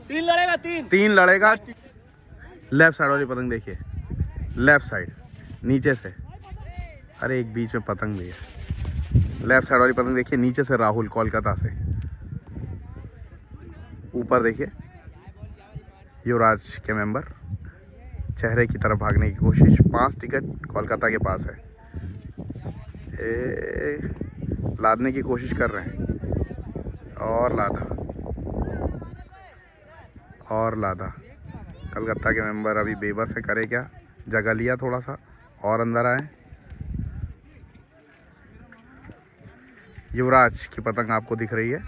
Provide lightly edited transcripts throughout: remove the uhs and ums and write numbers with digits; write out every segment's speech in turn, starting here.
तीन लड़ेगा। Left side वाली पतंग देखिए, लेफ्ट साइड नीचे से, अरे एक बीच में पतंग भी है। लेफ्ट साइड वाली पतंग देखिए, नीचे से राहुल कोलकाता से, ऊपर देखिए युवराज के मेंबर चेहरे की तरफ भागने की कोशिश। 5 टिकट कोलकाता के पास है। लादने की कोशिश कर रहे हैं और लादा और लादा। कलकत्ता के मेंबर अभी बेबस है, करे क्या, जगह लिया थोड़ा सा और अंदर आए। युवराज की पतंग आपको दिख रही है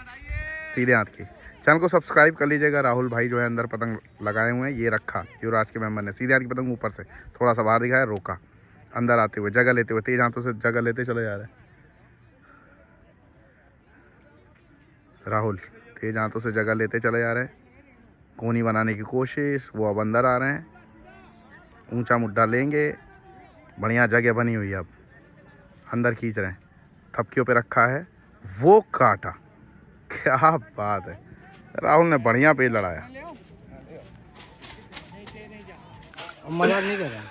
सीधे हाथ की। चैनल को सब्सक्राइब कर लीजिएगा। राहुल भाई जो है अंदर पतंग लगाए हुए हैं, ये रखा युवराज के मेंबर ने। सीधे हाथ की पतंग ऊपर से थोड़ा सा बाहर दिखाया, रोका, अंदर आते हुए जगह लेते हुए, तेज हाथों से जगह लेते चले जा रहे हैं। राहुल तेज हाथों से जगह लेते चले जा रहे हैं, कोनी बनाने की कोशिश। वो अब अंदर आ रहे हैं, ऊंचा मुड्ढा लेंगे, बढ़िया जगह बनी हुई है, अब अंदर खींच रहे हैं, थपकियों पे रखा है, वो काटा। क्या बात है, राहुल ने बढ़िया पेज लड़ाया। मजाक नहीं कर रहा,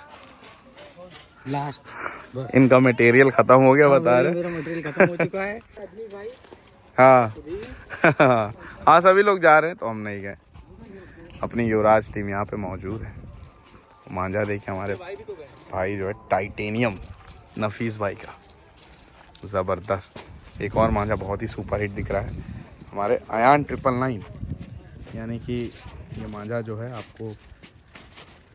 लास्ट इनका मटेरियल खत्म हो गया, बता रहे। मेरा मटेरियल खत्म हो चुका है। हाँ हाँ, सभी लोग जा रहे हैं तो हम नहीं गए। अपनी युवराज टीम यहाँ पे मौजूद है। मांझा देखिए हमारे भाई जो है, टाइटेनियम नफीस भाई का, ज़बरदस्त। एक और मांझा बहुत ही सुपर हिट दिख रहा है, हमारे अयान 999, यानी कि ये मांझा जो है आपको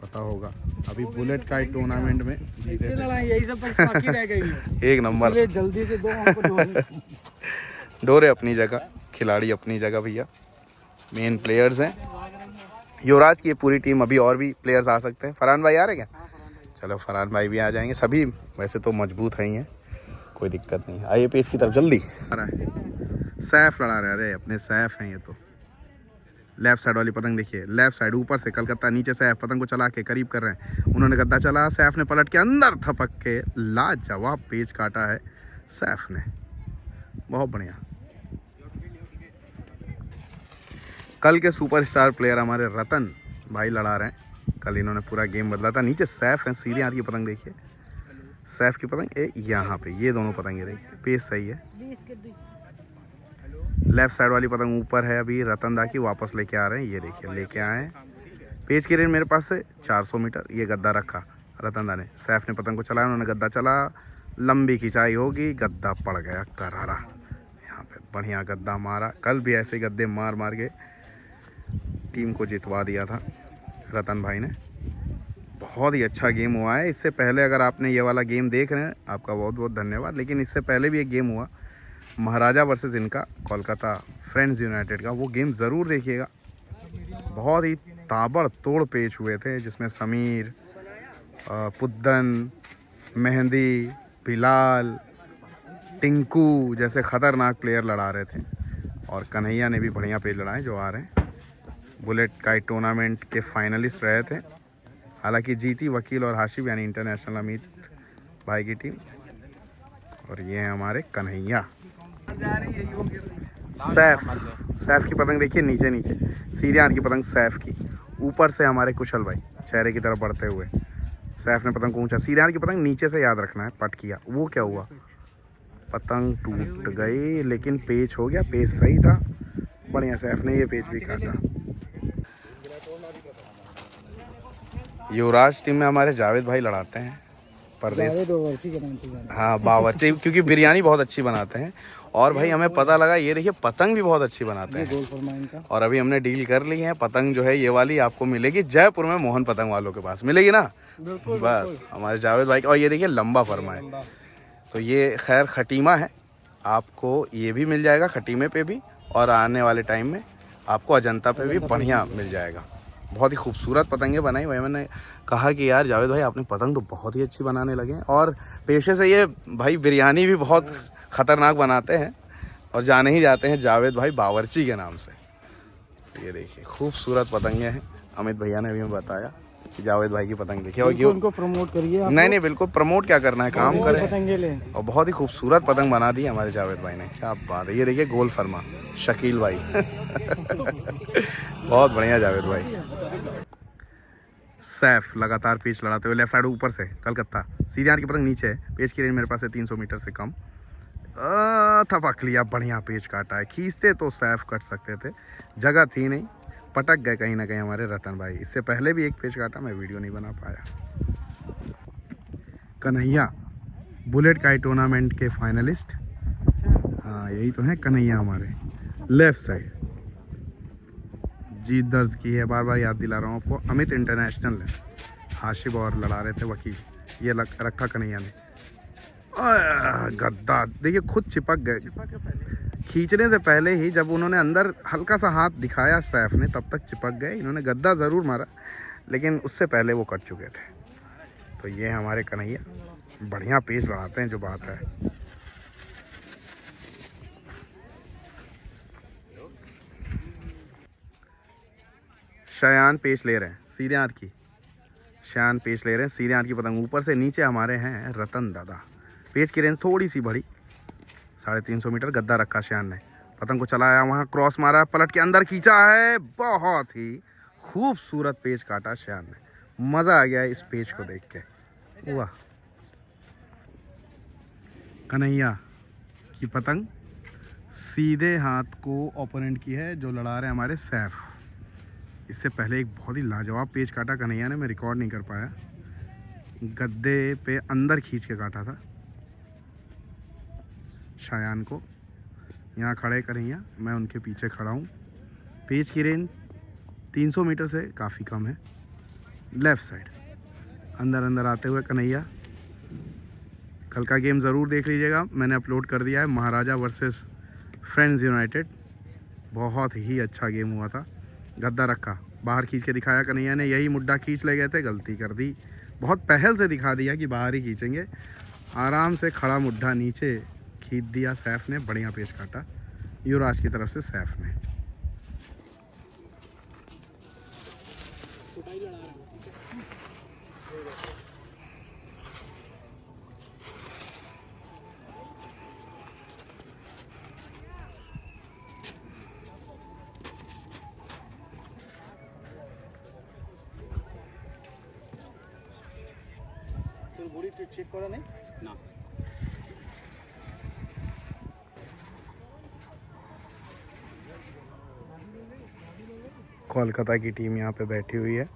पता होगा, अभी बुलेट का टूर्नामेंट में जीते थे। यही सब बाकी रह गई। एक नंबर। जल्दी से दो डोरे अपनी जगह, खिलाड़ी अपनी जगह भैया, मेन प्लेयर्स हैं युवराज की ये पूरी टीम। अभी और भी प्लेयर्स आ सकते हैं। फरहान भाई आ रहे क्या? चलो फरहान भाई भी आ जाएंगे। सभी वैसे तो मजबूत हैं ही हैं, कोई दिक्कत नहीं। आइए पेज की तरफ जल्दी। आ रहा है सैफ लड़ा रहे, अरे अपने सैफ हैं ये तो। लेफ्ट साइड वाली पतंग देखिए, लेफ्ट साइड ऊपर से कलकत्ता, नीचे सैफ पतंग को चला के करीब कर रहे हैं। उन्होंने गद्दा चला, सैफ ने पलट के अंदर थपक के लाजवाब पेज काटा है सैफ ने, बहुत बढ़िया। कल के सुपरस्टार प्लेयर हमारे रतन भाई लड़ा रहे हैं। कल इन्होंने पूरा गेम बदला था। नीचे सैफ है, सीधे हाथ की पतंग देखिए, सैफ की पतंग यहाँ पे, ये दोनों पतंगे देखिए, पेज सही है। लेफ्ट साइड वाली पतंग ऊपर है, अभी रतन दा की वापस लेके आ रहे हैं। ये देखिए लेके आए, पेज की रेंज मेरे पास से 400 मीटर। ये गद्दा रखा रतन दा ने, सैफ ने पतंग को चलाया, उन्होंने गद्दा चला, लंबी खिंचाई होगी, गद्दा पड़ गया करारा। यहाँ पे बढ़िया गद्दा मारा। कल भी ऐसे गद्दे मार मार के टीम को जितवा दिया था रतन भाई ने। बहुत ही अच्छा गेम हुआ है। इससे पहले अगर आपने ये वाला गेम देख रहे हैं, आपका बहुत बहुत धन्यवाद। लेकिन इससे पहले भी एक गेम हुआ, महाराजा वर्सेस इनका कोलकाता फ्रेंड्स यूनाइटेड का, वो गेम ज़रूर देखिएगा। बहुत ही ताबड़तोड़ पेच हुए थे, जिसमें समीर, पुद्दन, मेहंदी, बिलाल, टिंकू जैसे ख़तरनाक प्लेयर लड़ा रहे थे। और कन्हैया ने भी बढ़िया पेज लड़ाए जो आ रहे हैं। बुलेट काइट टूर्नामेंट के फाइनलिस्ट रहे थे, हालांकि जीती वकील और हाशिब यानी इंटरनेशनल अमित भाई की टीम। और ये हैं हमारे कन्हैया। सैफ की पतंग देखिए, नीचे नीचे सीधे हाथ की पतंग सैफ की, ऊपर से हमारे कुशल भाई चेहरे की तरफ बढ़ते हुए। सैफ ने पतंग को ऊंचा, सीधे हाथ की पतंग नीचे से याद रखना है, पट किया। वो क्या हुआ, पतंग टूट गई, लेकिन पेच हो गया, पेच सही था, बढ़िया। सैफ ने ये पेच भी काटा। युवराज टीम में हमारे जावेद भाई लड़ाते हैं परदेश। हाँ बावर्ची, क्योंकि बिरयानी बहुत अच्छी बनाते हैं। और भाई हमें पता लगा, ये देखिए पतंग भी बहुत अच्छी बनाते हैं। और अभी हमने डील कर ली है, पतंग जो है ये वाली आपको मिलेगी जयपुर में, मोहन पतंग वालों के पास मिलेगी ना। बस हमारे जावेद भाई। और ये देखिए लंबा फरमा है, तो ये खैर खटीमा है, आपको ये भी मिल जाएगा खटीमे पे भी, और आने वाले टाइम में आपको अजंता पे भी बढ़िया मिल जाएगा। बहुत ही खूबसूरत पतंगे बनाई। वही मैंने कहा कि यार जावेद भाई आपने पतंग तो बहुत ही अच्छी बनाने लगे हैं, और पेशे से ये भाई बिरयानी भी बहुत ख़तरनाक बनाते हैं, और जाने ही जाते हैं जावेद भाई बावर्ची के नाम से। ये देखिए खूबसूरत पतंगे हैं, अमित भैया ने भी हमें बताया। जावेद भाई की पतंग देखिए। और बिल्कुल उनको प्रमोट करिए आप। नहीं नहीं, बिल्कुल प्रमोट क्या करना है, काम करें। पतंगे लें। और बहुत ही खूबसूरत पतंग बना दी हमारे जावेद भाई ने, क्या बात है। ये देखिए गोल फरमा शकील भाई बहुत बढ़िया जावेद भाई। सैफ लगातार पेच लड़ाते हुए लेफ्ट साइड ऊपर से कलकत्ता, सीधे हाथ की पतंग नीचे है। पेच की रेंज मेरे पास है 300 मीटर से कम। थपक लिया, बढ़िया पेच काटा है। खींचते तो सैफ कट सकते थे, जगह थी नहीं, पटक गए कहीं ना कहीं हमारे रतन भाई। इससे पहले भी एक पेच काटा, मैं वीडियो नहीं बना पाया। कन्हैया बुलेट काई टूर्नामेंट के फाइनलिस्ट, हाँ यही तो हैं कन्हैया हमारे। लेफ्ट साइड जीत दर्ज की है, बार बार याद दिला रहा हूँ आपको। अमित इंटरनेशनल है, हाशिब और लड़ा रहे थे वकील। ये रखा कन्हैया ने। गद्दा देखिए खुद चिपक गए खींचने से पहले ही। जब उन्होंने अंदर हल्का सा हाथ दिखाया सैफ ने, तब तक चिपक गए। इन्होंने गद्दा ज़रूर मारा, लेकिन उससे पहले वो कट चुके थे। तो ये है हमारे कन्हैया, बढ़िया पेच लड़ाते हैं, जो बात है। शयान पेच ले रहे हैं सीधे हाथ की, शयान पेच ले रहे हैं सीधे हाथ की पतंग। ऊपर से नीचे हमारे हैं रतन दादा। पेच की रेंज थोड़ी सी बढ़ी, 350 मीटर। गद्दा रखा शयान ने, पतंग को चलाया, वहाँ क्रॉस मारा, पलट के अंदर खींचा है। बहुत ही खूबसूरत पेच काटा शयान ने, मज़ा आ गया इस पेच को देख के। वाह, कन्हैया की पतंग सीधे हाथ को ओपोनेंट की है, जो लड़ा रहे हैं हमारे सैफ। इससे पहले एक बहुत ही लाजवाब पेच काटा कन्हैया ने, मैं रिकॉर्ड नहीं कर पाया। गद्दे पे अंदर खींच के काटा था शायान को। यहाँ खड़े कन्हैया, मैं उनके पीछे खड़ा हूँ। पेच की रेंज 300 मीटर से काफ़ी कम है। लेफ़्ट साइड अंदर अंदर आते हुए कन्हैया। कल का गेम ज़रूर देख लीजिएगा, मैंने अपलोड कर दिया है, महाराजा वर्सेस फ्रेंड्स यूनाइटेड। बहुत ही अच्छा गेम हुआ था। गद्दा रखा, बाहर खींच के दिखाया कन्हैया ने। यही मुड्ढा खींच ले गए थे, गलती कर दी। बहुत पहल से दिखा दिया कि बाहर ही खींचेंगे। आराम से खड़ा मुड्ढा नीचे खींच दिया सैफ ने, बढ़िया पेच काटा युवराज की तरफ से सैफ ने। चेक करो नहीं ना। कोलकाता की टीम यहाँ पे बैठी हुई है।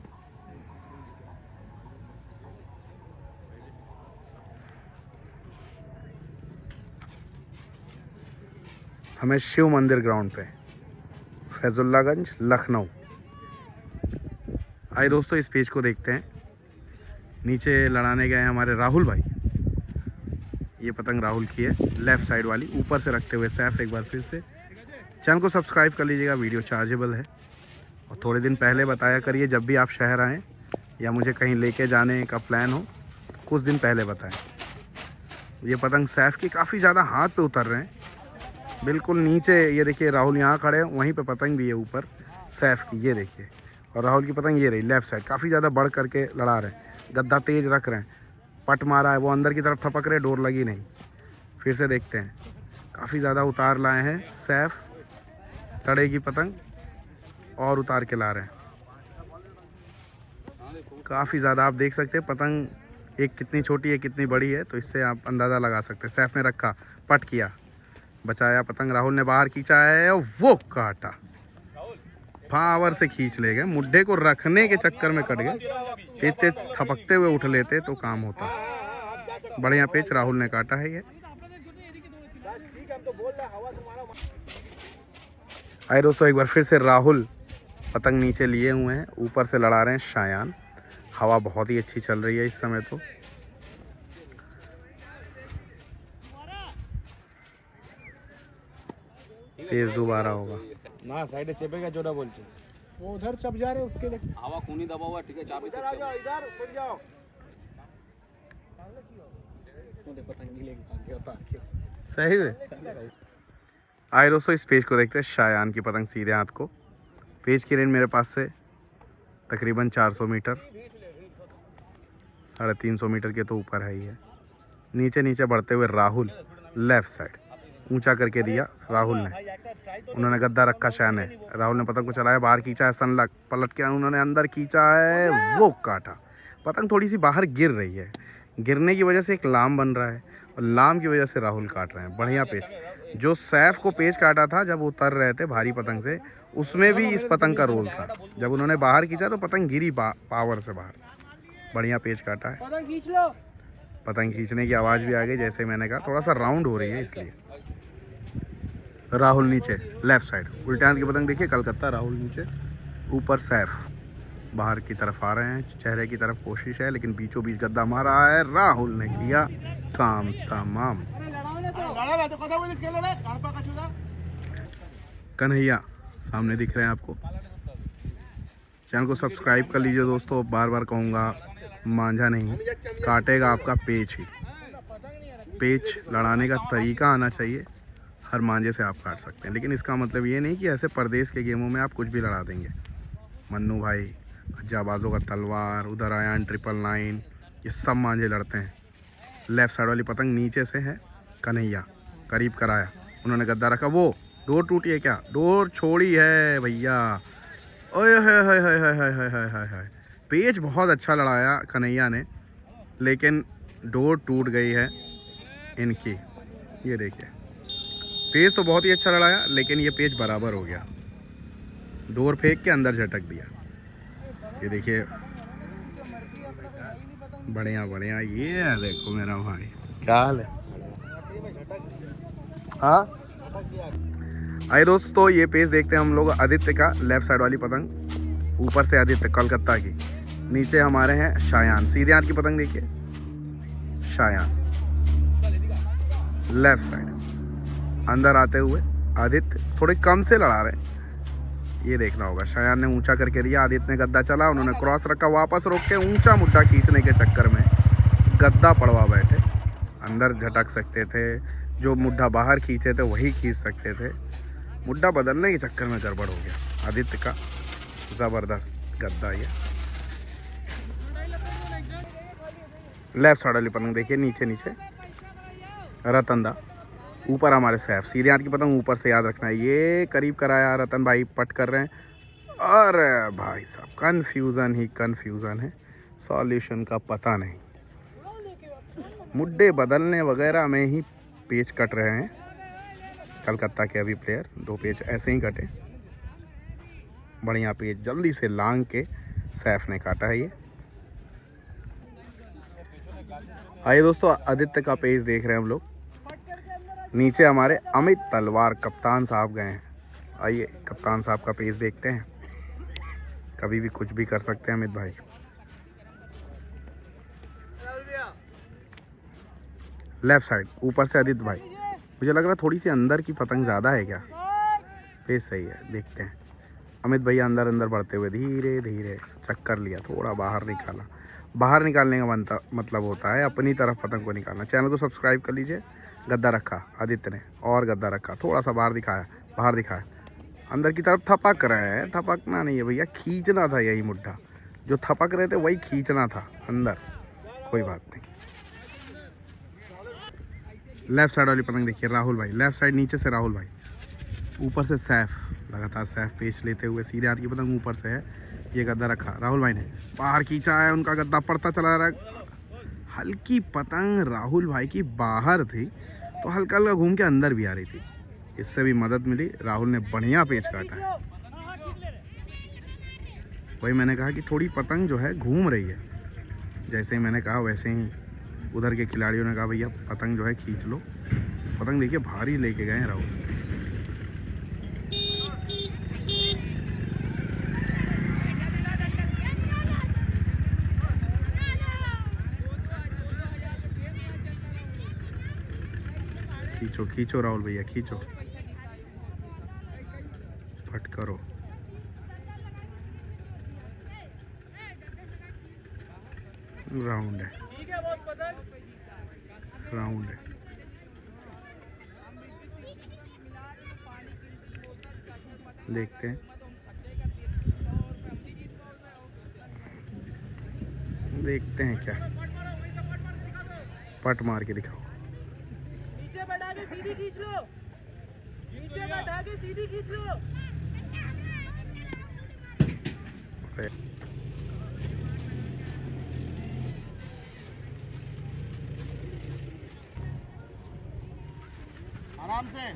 हमें शिव मंदिर ग्राउंड पे, फैजुल्लागंज, लखनऊ। आइए दोस्तों इस पेज को देखते हैं। नीचे लड़ाने गए हमारे राहुल भाई। ये पतंग राहुल की है, लेफ़्ट साइड वाली, ऊपर से रखते हुए सैफ। एक बार फिर से चैनल को सब्सक्राइब कर लीजिएगा, वीडियो चार्जेबल है। और थोड़े दिन पहले बताया करिए, जब भी आप शहर आएँ या मुझे कहीं लेके जाने का प्लान हो, कुछ दिन पहले बताएं। ये पतंग सैफ की काफ़ी ज़्यादा हाथ पे उतर रहे हैं, बिल्कुल नीचे। ये देखिए राहुल यहाँ खड़े हैं, वहीं पे पतंग भी है ऊपर सैफ की, ये देखिए। और राहुल की पतंग ये रही लेफ़्ट साइड, काफ़ी ज़्यादा बढ़ करके लड़ा रहे हैं। गद्दा तेज रख रहे हैं, पट मारा है, वो अंदर की तरफ थपक रहे, डोर लगी नहीं। फिर से देखते हैं, काफ़ी ज़्यादा उतार लाए हैं सैफ। तड़े की पतंग और उतार के ला रहे हैं, काफ़ी ज़्यादा। आप देख सकते हैं पतंग एक कितनी छोटी है कितनी बड़ी है, तो इससे आप अंदाज़ा लगा सकते हैं। सैफ ने रखा, पट किया, बचाया पतंग। राहुल ने बाहर खींचा है और वो काटा, पावर से खींच ले गए। मुड्ढे को रखने के चक्कर में कट गए, इतने थपकते हुए उठ लेते तो काम होता। बढ़िया पेच राहुल ने काटा है ये। आए दोस्तों एक बार फिर से राहुल पतंग नीचे लिए हुए हैं, ऊपर से लड़ा रहे हैं शायान। हवा बहुत ही अच्छी चल रही है इस समय तो। तेज दोबारा होगा ना, साइड चेपेगा जोड़ा बोलते वो उधर चप जा रहे उसके लिए। हवा खूनी दबा हुआ, ठीक है, चाबी इधर आ जाओ, इधर उठ जाओ। पतंग लेके सही है। आए दोस्तों इस पेज को देखते हैं, शायान की पतंग सीधे हाथ को। पेज की रेंज मेरे पास से तकरीबन 400 मीटर। 350 मीटर के तो ऊपर है ही है। नीचे नीचे बढ़ते हुए राहुल लेफ़्ट साइड ऊंचा करके दिया राहुल ने, उन्होंने गद्दा रखा शान है, राहुल ने पतंग को चलाया, बाहर खींचा है, सन लग पलट के उन्होंने अंदर खींचा है, वो काटा। पतंग थोड़ी सी बाहर गिर रही है, गिरने की वजह से एक लाम बन रहा है और लाम की वजह से राहुल काट रहे हैं। बढ़िया पेच। जो सैफ को पेच काटा था जब उतर रहे थे भारी पतंग से, उसमें भी इस पतंग का रोल था। जब उन्होंने बाहर खींचा तो पतंग गिरी पावर से बाहर। बढ़िया पेच काटा है। पतंग खींचने की आवाज़ भी आ गई, जैसे मैंने कहा थोड़ा सा राउंड हो रही है इसलिए। राहुल नीचे लेफ़्ट साइड उल्टे हाथ की पतंग देखिए, कलकत्ता, राहुल नीचे, ऊपर सैफ बाहर की तरफ आ रहे हैं, चेहरे की तरफ कोशिश है लेकिन बीचों बीच गद्दा मारा है, राहुल ने किया काम तमाम। कन्हैया सामने दिख रहे हैं आपको। चैनल को सब्सक्राइब कर लीजिए दोस्तों, बार बार कहूँगा, मांझा नहीं काटेगा आपका पेच ही। पेच लड़ाने का तरीका आना चाहिए, हर मांझे से आप काट सकते हैं, लेकिन इसका मतलब ये नहीं कि ऐसे परदेश के गेमों में आप कुछ भी लड़ा देंगे। मन्नू भाई, जाबाजों का तलवार, उधर आयान 999, ये सब मांझे लड़ते हैं। लेफ़्ट साइड वाली पतंग नीचे से है, कन्हैया करीब कराया, उन्होंने गद्दा रखा, वो डोर टूटी है क्या? डोर छोड़ी है भैया। ओए हाय, पेच बहुत अच्छा लड़ाया कन्हैया ने, लेकिन डोर टूट गई है इनकी। ये देखिए, पेच तो बहुत ही अच्छा लड़ाया लेकिन ये पेच बराबर हो गया, डोर फेंक के अंदर झटक दिया। ये देखिए, बढ़िया बढ़िया। ये देखो मेरा भाई, क्या हाल है? हाँ आइए दोस्तों, ये पेज देखते हैं हम लोग आदित्य का, लेफ़्ट साइड वाली पतंग, ऊपर से आदित्य कलकत्ता की, नीचे हमारे हैं शायान। सीधे हाथ की पतंग देखिए, शायान लेफ़्ट साइड, अंदर आते हुए आदित्य थोड़े कम से लड़ा रहे हैं, ये देखना होगा। शायान ने ऊंचा करके दिया, आदित्य ने गद्दा चला, उन्होंने क्रॉस रखा, वापस रोक के ऊंचा मुड्ढा खींचने के चक्कर में गद्दा पड़वा बैठे। अंदर झटक सकते थे, जो मुड्ढा बाहर खींचे थे वही खींच सकते थे, मुड्ढा बदलने के चक्कर में गड़बड़ हो गया। आदित्य का ज़बरदस्त गद्दा ये। लेफ़्ट साइड वाली पतंग देखिए, नीचे नीचे रतनदा, ऊपर हमारे सैफ। सीधे हाथ की पतंग ऊपर से याद रखना है। ये करीब कराया, रतन भाई पट कर रहे हैं। अरे भाई साहब, कन्फ्यूज़न ही कन्फ्यूज़न है, सॉल्यूशन का पता नहीं। मुड्ढे बदलने वगैरह में ही पेच कट रहे हैं कलकत्ता के अभी प्लेयर। 2 पेच ऐसे ही कटे, बढ़िया पेच जल्दी से लांग के सैफ ने काटा है ये। आइए दोस्तों, आदित्य का पेज देख रहे हैं हम लोग। नीचे हमारे अमित तलवार कप्तान साहब गए हैं। आइए कप्तान साहब का पेज देखते हैं, कभी भी कुछ भी कर सकते हैं अमित भाई। लेफ़्ट साइड ऊपर से आदित्य भाई, मुझे लग रहा है थोड़ी सी अंदर की पतंग ज़्यादा है क्या? पेज सही है, देखते हैं। अमित भैया अंदर अंदर बढ़ते हुए धीरे धीरे चक्कर लिया, थोड़ा बाहर निकाला। बाहर निकालने का मतलब होता है अपनी तरफ पतंग को निकालना। चैनल को सब्सक्राइब कर लीजिए। गद्दा रखा आदित्य ने, और गद्दा रखा, थोड़ा सा बाहर दिखाया, अंदर की तरफ थपक रहे हैं। थपकना नहीं है भैया, खींचना था। यही मुड्ढा जो थपक रहे थे वही खींचना था अंदर, कोई बात नहीं। लेफ़्ट साइड वाली पतंग देखिए, राहुल भाई लेफ़्ट साइड, नीचे से राहुल भाई, ऊपर से सैफ, लगातार सैफ पेच लेते हुए। सीधे हाथ की पतंग ऊपर से है, ये गद्दा रखा, राहुल भाई ने बाहर खींचा है, उनका गद्दा पड़ता चला रहा है। हल्की पतंग राहुल भाई की बाहर थी तो हल्का हल्का घूम के अंदर भी आ रही थी, इससे भी मदद मिली। राहुल ने बढ़िया पेच काटा है। वही मैंने कहा कि थोड़ी पतंग जो है घूम रही है, जैसे ही मैंने कहा वैसे ही उधर के खिलाड़ियों ने कहा भैया पतंग जो है खींच लो। पतंग देखिए भारी लेके गए हैं राहुल। खींचो खींचो राहुल भैया, खींचो, फट करो। राउंड है, राउंड है। देखते हैं, देखते हैं क्या पट मार के दिखाओ। नीचे बैठा के सीधी खींच लो, नीचे बैठा के सीधी खींच लो। आराम से।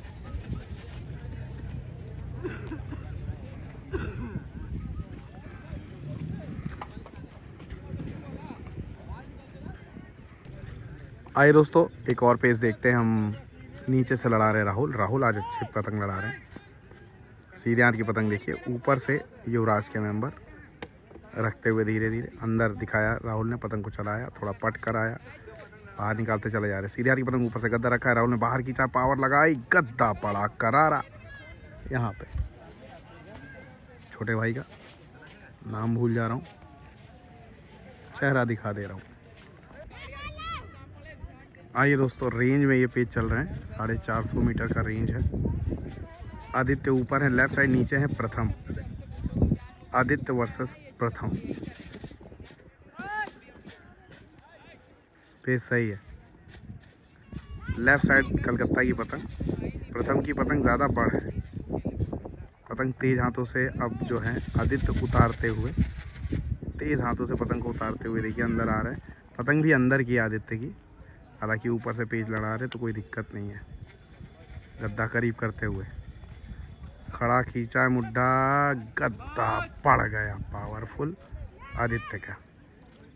आइए दोस्तों, एक और पेज देखते हैं। हम नीचे से लड़ा रहे राहुल आज अच्छी पतंग लड़ा रहे हैं। सीधे हाथ की पतंग देखिए, ऊपर से युवराज के मेंबर रखते हुए धीरे धीरे अंदर दिखाया। राहुल ने पतंग को चलाया, थोड़ा पट कराया, बाहर निकालते चले जा रहे। सीधे हाथ की पतंग ऊपर से गद्दा रखा है, राहुल ने बाहर खींचा, पावर लगाई, गद्दा पड़ा करारा। यहाँ पे छोटे भाई का नाम भूल जा रहा हूँ, चेहरा दिखा दे रहा हूँ। आइए दोस्तों, रेंज में ये पेज चल रहे हैं, 450 मीटर का रेंज है। आदित्य ऊपर है, लेफ्ट साइड नीचे है प्रथम। आदित्य वर्सेस प्रथम। पेज सही है। लेफ्ट साइड कलकत्ता की पतंग, प्रथम की पतंग ज़्यादा बड़ है। पतंग तेज़ हाथों से अब जो है आदित्य उतारते हुए, तेज़ हाथों से पतंग को उतारते हुए देखिए अंदर आ रहे हैं। पतंग भी अंदर की आदित्य की, हालांकि ऊपर से पेज लड़ा रहे तो कोई दिक्कत नहीं है। गद्दा करीब करते हुए खड़ा खींचा है मुड्ढा, गद्दा पड़ गया पावरफुल आदित्य का।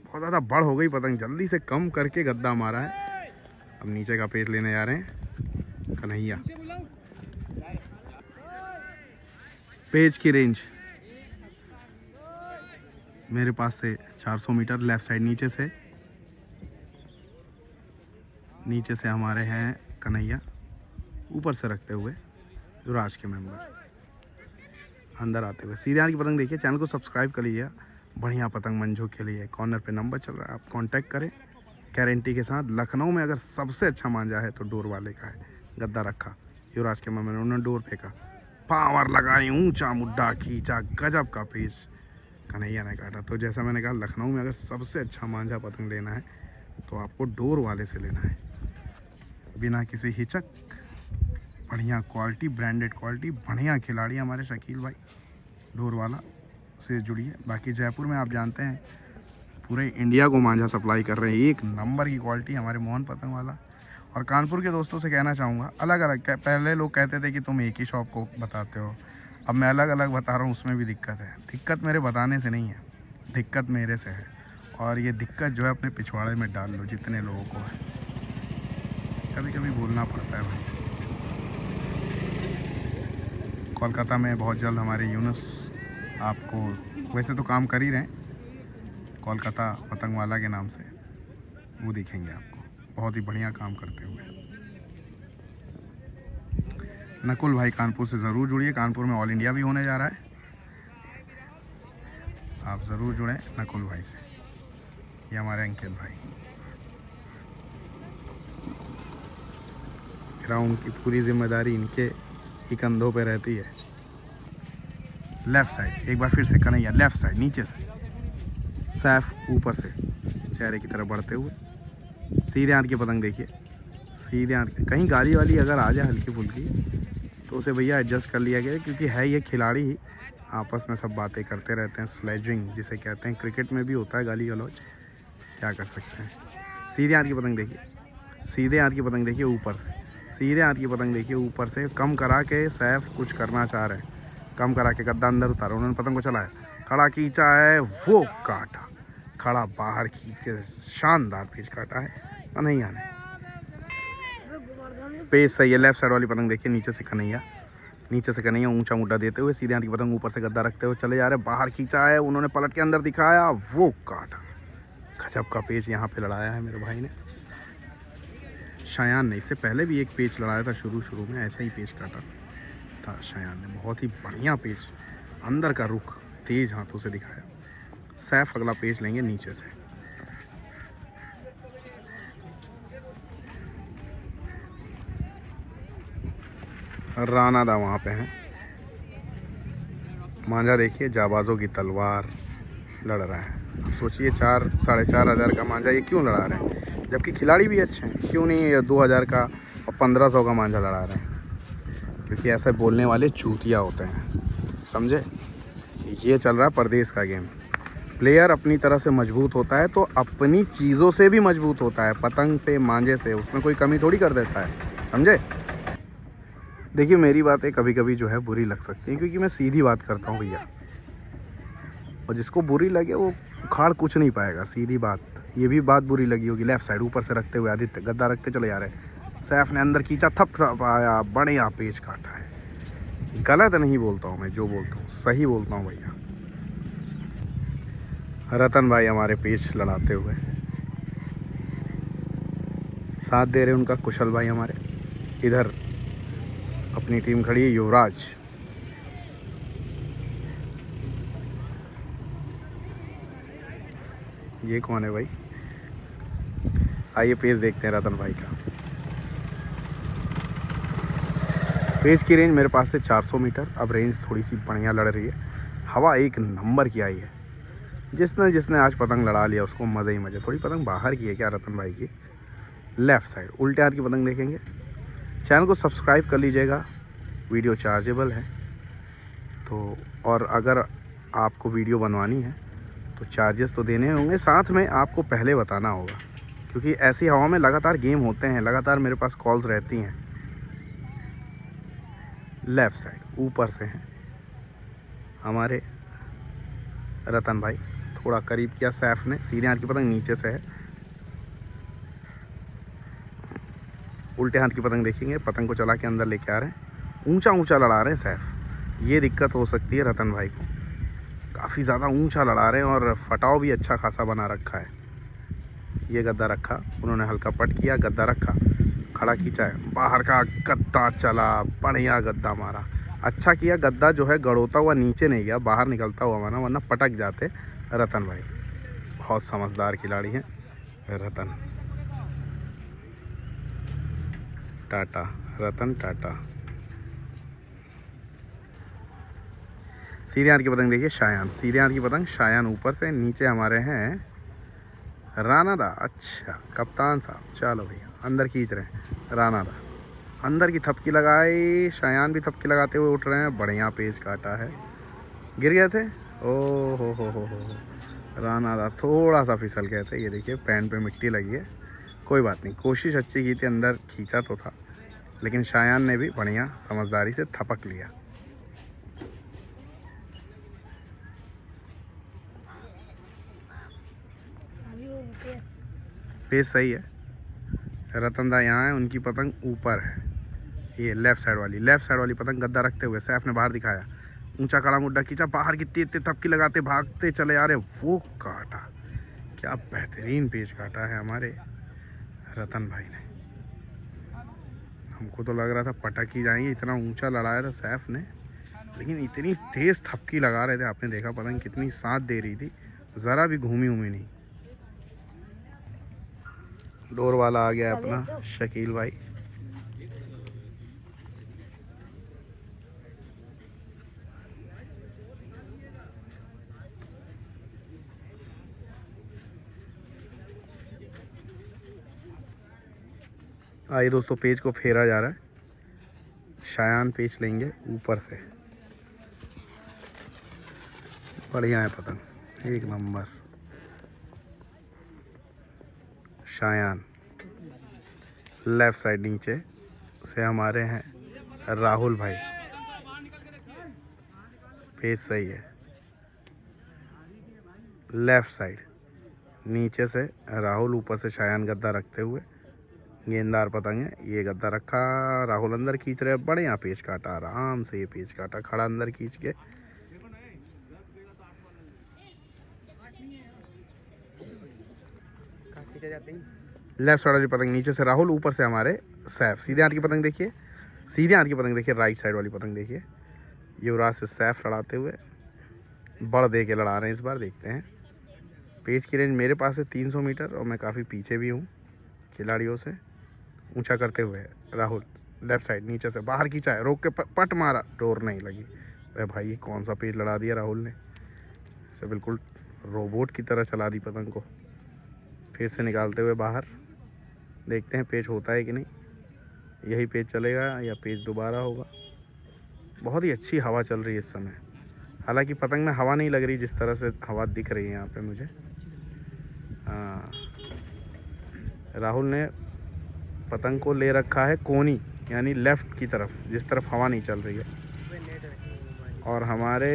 बहुत ज़्यादा बड़ हो गई पतंग, जल्दी से कम करके गद्दा मारा है। अब नीचे का पेज लेने जा रहे हैं कन्हैया। पेज की रेंज मेरे पास से 400 मीटर। लेफ्ट साइड नीचे से हमारे हैं कन्हैया, ऊपर से रखते हुए युवराज के मेंबर अंदर आते हुए। सीधे हाथ की पतंग देखिए। चैनल को सब्सक्राइब कर लीजिए, बढ़िया पतंग मंजू के लिए। कॉर्नर पे नंबर चल रहा है, आप कांटेक्ट करें गारंटी के साथ। लखनऊ में अगर सबसे अच्छा मांझा है तो डोर वाले का है। गद्दा रखा युवराज के मेंबर ने, उन्होंने डोर फेंका, पावर लगाई, ऊंचा मुड्ढा खींचा, गजब का पेज कन्हैया ने काटा। तो जैसा मैंने कहा, लखनऊ में अगर सबसे अच्छा मांझा पतंग लेना है तो आपको डोर वाले से लेना है, बिना किसी हिचक। बढ़िया क्वालिटी, ब्रांडेड क्वालिटी, बढ़िया खिलाड़ी हमारे शकील भाई, डोर वाला से जुड़िए। बाकी जयपुर में आप जानते हैं पूरे इंडिया को मांझा सप्लाई कर रहे हैं, एक नंबर की क्वालिटी हमारे मोहन पतंग वाला। और कानपुर के दोस्तों से कहना चाहूँगा, अलग अलग, पहले लोग कहते थे कि तुम एक ही शॉप को बताते हो, अब मैं अलग अलग बता रहा हूँ, उसमें भी दिक्कत है। दिक्कत मेरे बताने से नहीं है, दिक्कत मेरे से है। और ये दिक्कत जो है अपने पिछवाड़े में डाल लो, जितने लोगों को है। कभी कभी बोलना पड़ता है भाई। कोलकाता में बहुत जल्द हमारे यूनुस आपको, वैसे तो काम कर ही रहे हैं, कोलकाता पतंग वाला के नाम से, वो दिखेंगे आपको, बहुत ही बढ़िया काम करते हुए। नकुल भाई कानपुर से ज़रूर जुड़िए, कानपुर में ऑल इंडिया भी होने जा रहा है, आप ज़रूर जुड़ें नकुल भाई से। ये हमारे अंकित भाई, ग्राउंड की पूरी जिम्मेदारी इनके ही कंधों पे रहती है। लेफ़्ट साइड एक बार फिर से कन्हैया, लेफ़्ट साइड नीचे से, सैफ ऊपर से चेहरे की तरफ बढ़ते हुए। सीधे हाथ की पतंग देखिए, सीधे हाथ। कहीं गाली वाली अगर आ जाए हल्की फुल्की तो उसे भैया एडजस्ट कर लिया गया, क्योंकि है ये खिलाड़ी ही, आपस में सब बातें करते रहते हैं। स्लेजिंग जिसे कहते हैं, क्रिकेट में भी होता है गाली गलौज, क्या कर सकते हैं। सीधे हाथ की पतंग देखिए, सीधे हाथ की पतंग देखिए ऊपर से, सीधे हाथ की पतंग देखिए ऊपर से। कम करा के सैफ कुछ करना चाह रहे हैं, कम करा के गद्दा अंदर उतारा, उन्होंने पतंग को चलाया, खड़ा खींचा है, वो काटा, खड़ा बाहर खींच के शानदार पेज काटा है कन्हैया ने। पेज सही है। लेफ्ट साइड वाली पतंग देखिए, नीचे से कन्हैया, नीचे से कन्हैया ऊंचा मुड्ढा देते हुए, सीधे हाथ की पतंग ऊपर से गद्दा रखते हुए चले जा रहे हैं। बाहर खींचा है, उन्होंने पलट के अंदर दिखाया, वो काटा। गजब का पेज यहाँ पे लड़ाया है मेरे भाई ने। शयान ने इससे पहले भी एक पेज लड़ाया था, शुरू में ऐसा ही पेज काटा था शयान ने। बहुत ही बढ़िया पेज, अंदर का रुख तेज हाथों से दिखाया। सैफ अगला पेज लेंगे नीचे से। राना दा वहाँ पे हैं। मांझा देखिए, जाबाजों की तलवार, लड़ रहा है। अब सोचिए 4 साढ़े 4 हज़ार का मांझा ये क्यों लड़ा रहे हैं, जबकि खिलाड़ी भी अच्छे हैं। क्यों नहीं ये 2000 का और 1500 का मांझा लड़ा रहे हैं? क्योंकि ऐसे बोलने वाले चूतिया होते हैं, समझे। ये चल रहा है परदेश का गेम। प्लेयर अपनी तरह से मजबूत होता है तो अपनी चीज़ों से भी मजबूत होता है, पतंग से, मांझे से, उसमें कोई कमी थोड़ी कर देता है, समझे। देखिए मेरी बातें कभी कभी जो है बुरी लग सकती हैं, क्योंकि मैं सीधी बात करता हूँ भैया, और जिसको बुरी लगे वो उखाड़ कुछ नहीं पाएगा, सीधी बात। ये भी बात बुरी लगी होगी। लेफ्ट साइड ऊपर से रखते हुए आदित्य गद्दा रखते चले जा रहे हैं। सैफ ने अंदर खींचा, थप आया, बढ़िया पेच काटा है। गलत नहीं बोलता हूँ मैं, जो बोलता हूँ सही बोलता हूँ भैया। रतन भाई हमारे पेच लड़ाते हुए साथ दे रहे उनका कुशल भाई हमारे। इधर अपनी टीम खड़ी है युवराज। ये कौन है भाई? आइए पेज देखते हैं रतन भाई का। पेज की रेंज मेरे पास से 400 मीटर। अब रेंज थोड़ी सी बढ़िया लड़ रही है, हवा एक नंबर की आई है। जिसने आज पतंग लड़ा लिया उसको मज़े ही मज़े। थोड़ी पतंग बाहर की है क्या रतन भाई की? लेफ़्ट साइड उल्टे हाथ की पतंग देखेंगे। चैनल को सब्सक्राइब कर लीजिएगा, वीडियो चार्जेबल है तो। और अगर आपको वीडियो बनवानी है तो चार्जेस तो देने होंगे, साथ में आपको पहले बताना होगा, क्योंकि ऐसी हवा में लगातार गेम होते हैं, लगातार मेरे पास कॉल्स रहती हैं। लेफ़्ट साइड ऊपर से हैं हमारे रतन भाई। थोड़ा करीब किया सैफ ने, सीधे हाथ की पतंग नीचे से है। उल्टे हाथ की पतंग देखेंगे, पतंग को चला के अंदर लेके आ रहे हैं। ऊंचा ऊंचा लड़ा रहे हैं सैफ, ये दिक्कत हो सकती है रतन भाई को। काफ़ी ज़्यादा ऊंचा लड़ा रहे हैं और फटाव भी अच्छा खासा बना रखा है। ये गद्दा रखा, उन्होंने हल्का पट किया, गद्दा रखा, खड़ा खींचा है, बाहर का गद्दा चला, बढ़िया गद्दा मारा। अच्छा किया गद्दा जो है गड़ोता हुआ नीचे नहीं गया, बाहर निकलता हुआ माना, वरना पटक जाते रतन भाई। बहुत समझदार खिलाड़ी हैं रतन। टाटा रतन टाटा। सीधे हाथ की पतंग देखिए शायान, सीधे हाथ की पतंग शायान ऊपर से। नीचे हमारे हैं राणा दा। अच्छा कप्तान साहब, चलो भैया अंदर खींच रहे हैं। राणा दा अंदर की थपकी लगाई, शायान भी थपकी लगाते हुए उठ रहे हैं। बढ़िया पेच काटा है, गिर गए थे। ओ हो। राणा दा थोड़ा सा फिसल गए थे, ये देखिए पैंट पे मिट्टी लगी है। कोई बात नहीं, कोशिश अच्छी की थी, अंदर खींचा तो था, लेकिन शायान ने भी बढ़िया समझदारी से थपक लिया। पेज सही है। रतन दा यहाँ है, उनकी पतंग ऊपर है। ये लेफ़्ट साइड वाली पतंग गद्दा रखते हुए सैफ ने बाहर दिखाया, ऊंचा कड़ा मुड्डा खींचा, बाहर की तेज थपकी लगाते भागते चले आ रहे, वो काटा। क्या बेहतरीन पेच काटा है हमारे रतन भाई ने। हमको तो लग रहा था पटक ही जाएंगे, इतना ऊंचा लड़ाया था सैफ ने, लेकिन इतनी तेज थपकी लगा रहे थे। आपने देखा पतंग कितनी साथ दे रही थी, ज़रा भी घूमी नहीं। डोर वाला आ गया अपना शकील भाई। आइए दोस्तों, पेज को फेरा जा रहा है। शायान पेच लेंगे ऊपर से। बढ़िया है पतंग, एक नंबर। शायान लेफ़्ट साइड नीचे से हमारे हैं राहुल भाई। पेज सही है। लेफ़्ट साइड नीचे से राहुल, ऊपर से शायान गद्दा रखते हुए। गेंदार पतंग है, ये गद्दा रखा, राहुल अंदर खींच रहे, बढ़िया पेच काटा, आराम से ये पेच काटा, खड़ा अंदर खींच के। लेफ्ट साइड वाली पतंग नीचे से राहुल, ऊपर से हमारे सैफ। सीधे हाथ की पतंग देखिए, सीधे हाथ की पतंग देखिए, राइट साइड वाली पतंग देखिए। युवराज से सैफ लड़ाते हुए, बड़ दे के लड़ा रहे हैं इस बार, देखते हैं। पेच की रेंज मेरे पास है 300 मीटर और मैं काफ़ी पीछे भी हूँ खिलाड़ियों से। ऊंचा करते हुए राहुल लेफ्ट साइड नीचे से बाहर खींचा है, रोक के पट मारा, डोर नहीं लगी। अरे भाई ये कौन सा पेज लड़ा दिया राहुल ने, इसे बिल्कुल रोबोट की तरह चला दी पतंग को, फिर से निकालते हुए बाहर। देखते हैं पेच होता है कि नहीं, यही पेच चलेगा या पेच दोबारा होगा। बहुत ही अच्छी हवा चल रही है इस समय, हालांकि पतंग में हवा नहीं लग रही जिस तरह से हवा दिख रही है यहाँ पे मुझे। हाँ, राहुल ने पतंग को ले रखा है कोनी, यानी लेफ़्ट की तरफ, जिस तरफ हवा नहीं चल रही है, और हमारे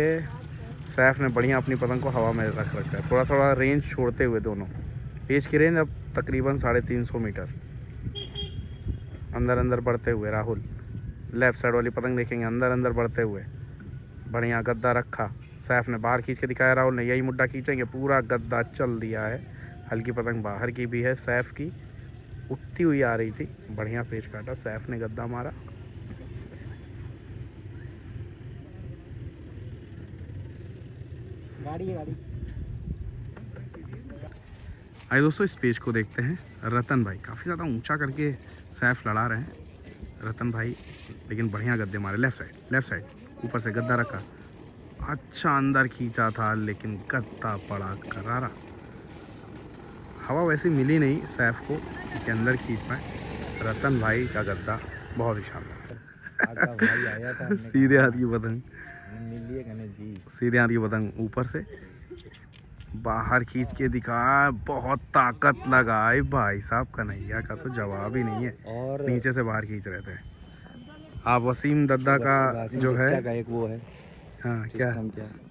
सैफ ने बढ़िया अपनी पतंग को हवा में रख रखा है, थोड़ा थोड़ा रेंज छोड़ते हुए दोनों। पेच की रेंज अब तकरीबन 350 मीटर। अंदर अंदर बढ़ते हुए राहुल, लेफ़्ट साइड वाली पतंग देखेंगे, अंदर अंदर बढ़ते हुए बढ़िया गद्दा रखा। सैफ ने बाहर खींच के दिखाया, राहुल ने यही मुड्ढा खींचेंगे, पूरा गद्दा चल दिया है। हल्की पतंग बाहर की भी है, सैफ की उठती हुई आ रही थी, बढ़िया पेच काटा, सैफ ने गद्दा मारा। गाड़ी आइए दोस्तों, इस पेज को देखते हैं। रतन भाई काफ़ी ज़्यादा ऊंचा करके सैफ लड़ा रहे हैं, रतन भाई, लेकिन बढ़िया गद्दे मारे। लेफ़्ट साइड ऊपर से गद्दा रखा, अच्छा अंदर खींचा था, लेकिन गद्दा पड़ा करारा। हवा वैसे मिली नहीं सैफ को कि अंदर खींच पाए। रतन भाई का गद्दा बहुत ही शानदार। भाई आया था, सीधे हाथ की पतंग, मिलिए गणेश जी। सीधे हाथ की पतंग ऊपर से बाहर खींच के दिखाया, बहुत ताकत लगाई भाई साहब। कन्हैया का तो जवाब ही नहीं है, और नीचे से बाहर खींच रहे थे। आप वसीम दद्दा का जो है, एक वो है, हाँ क्या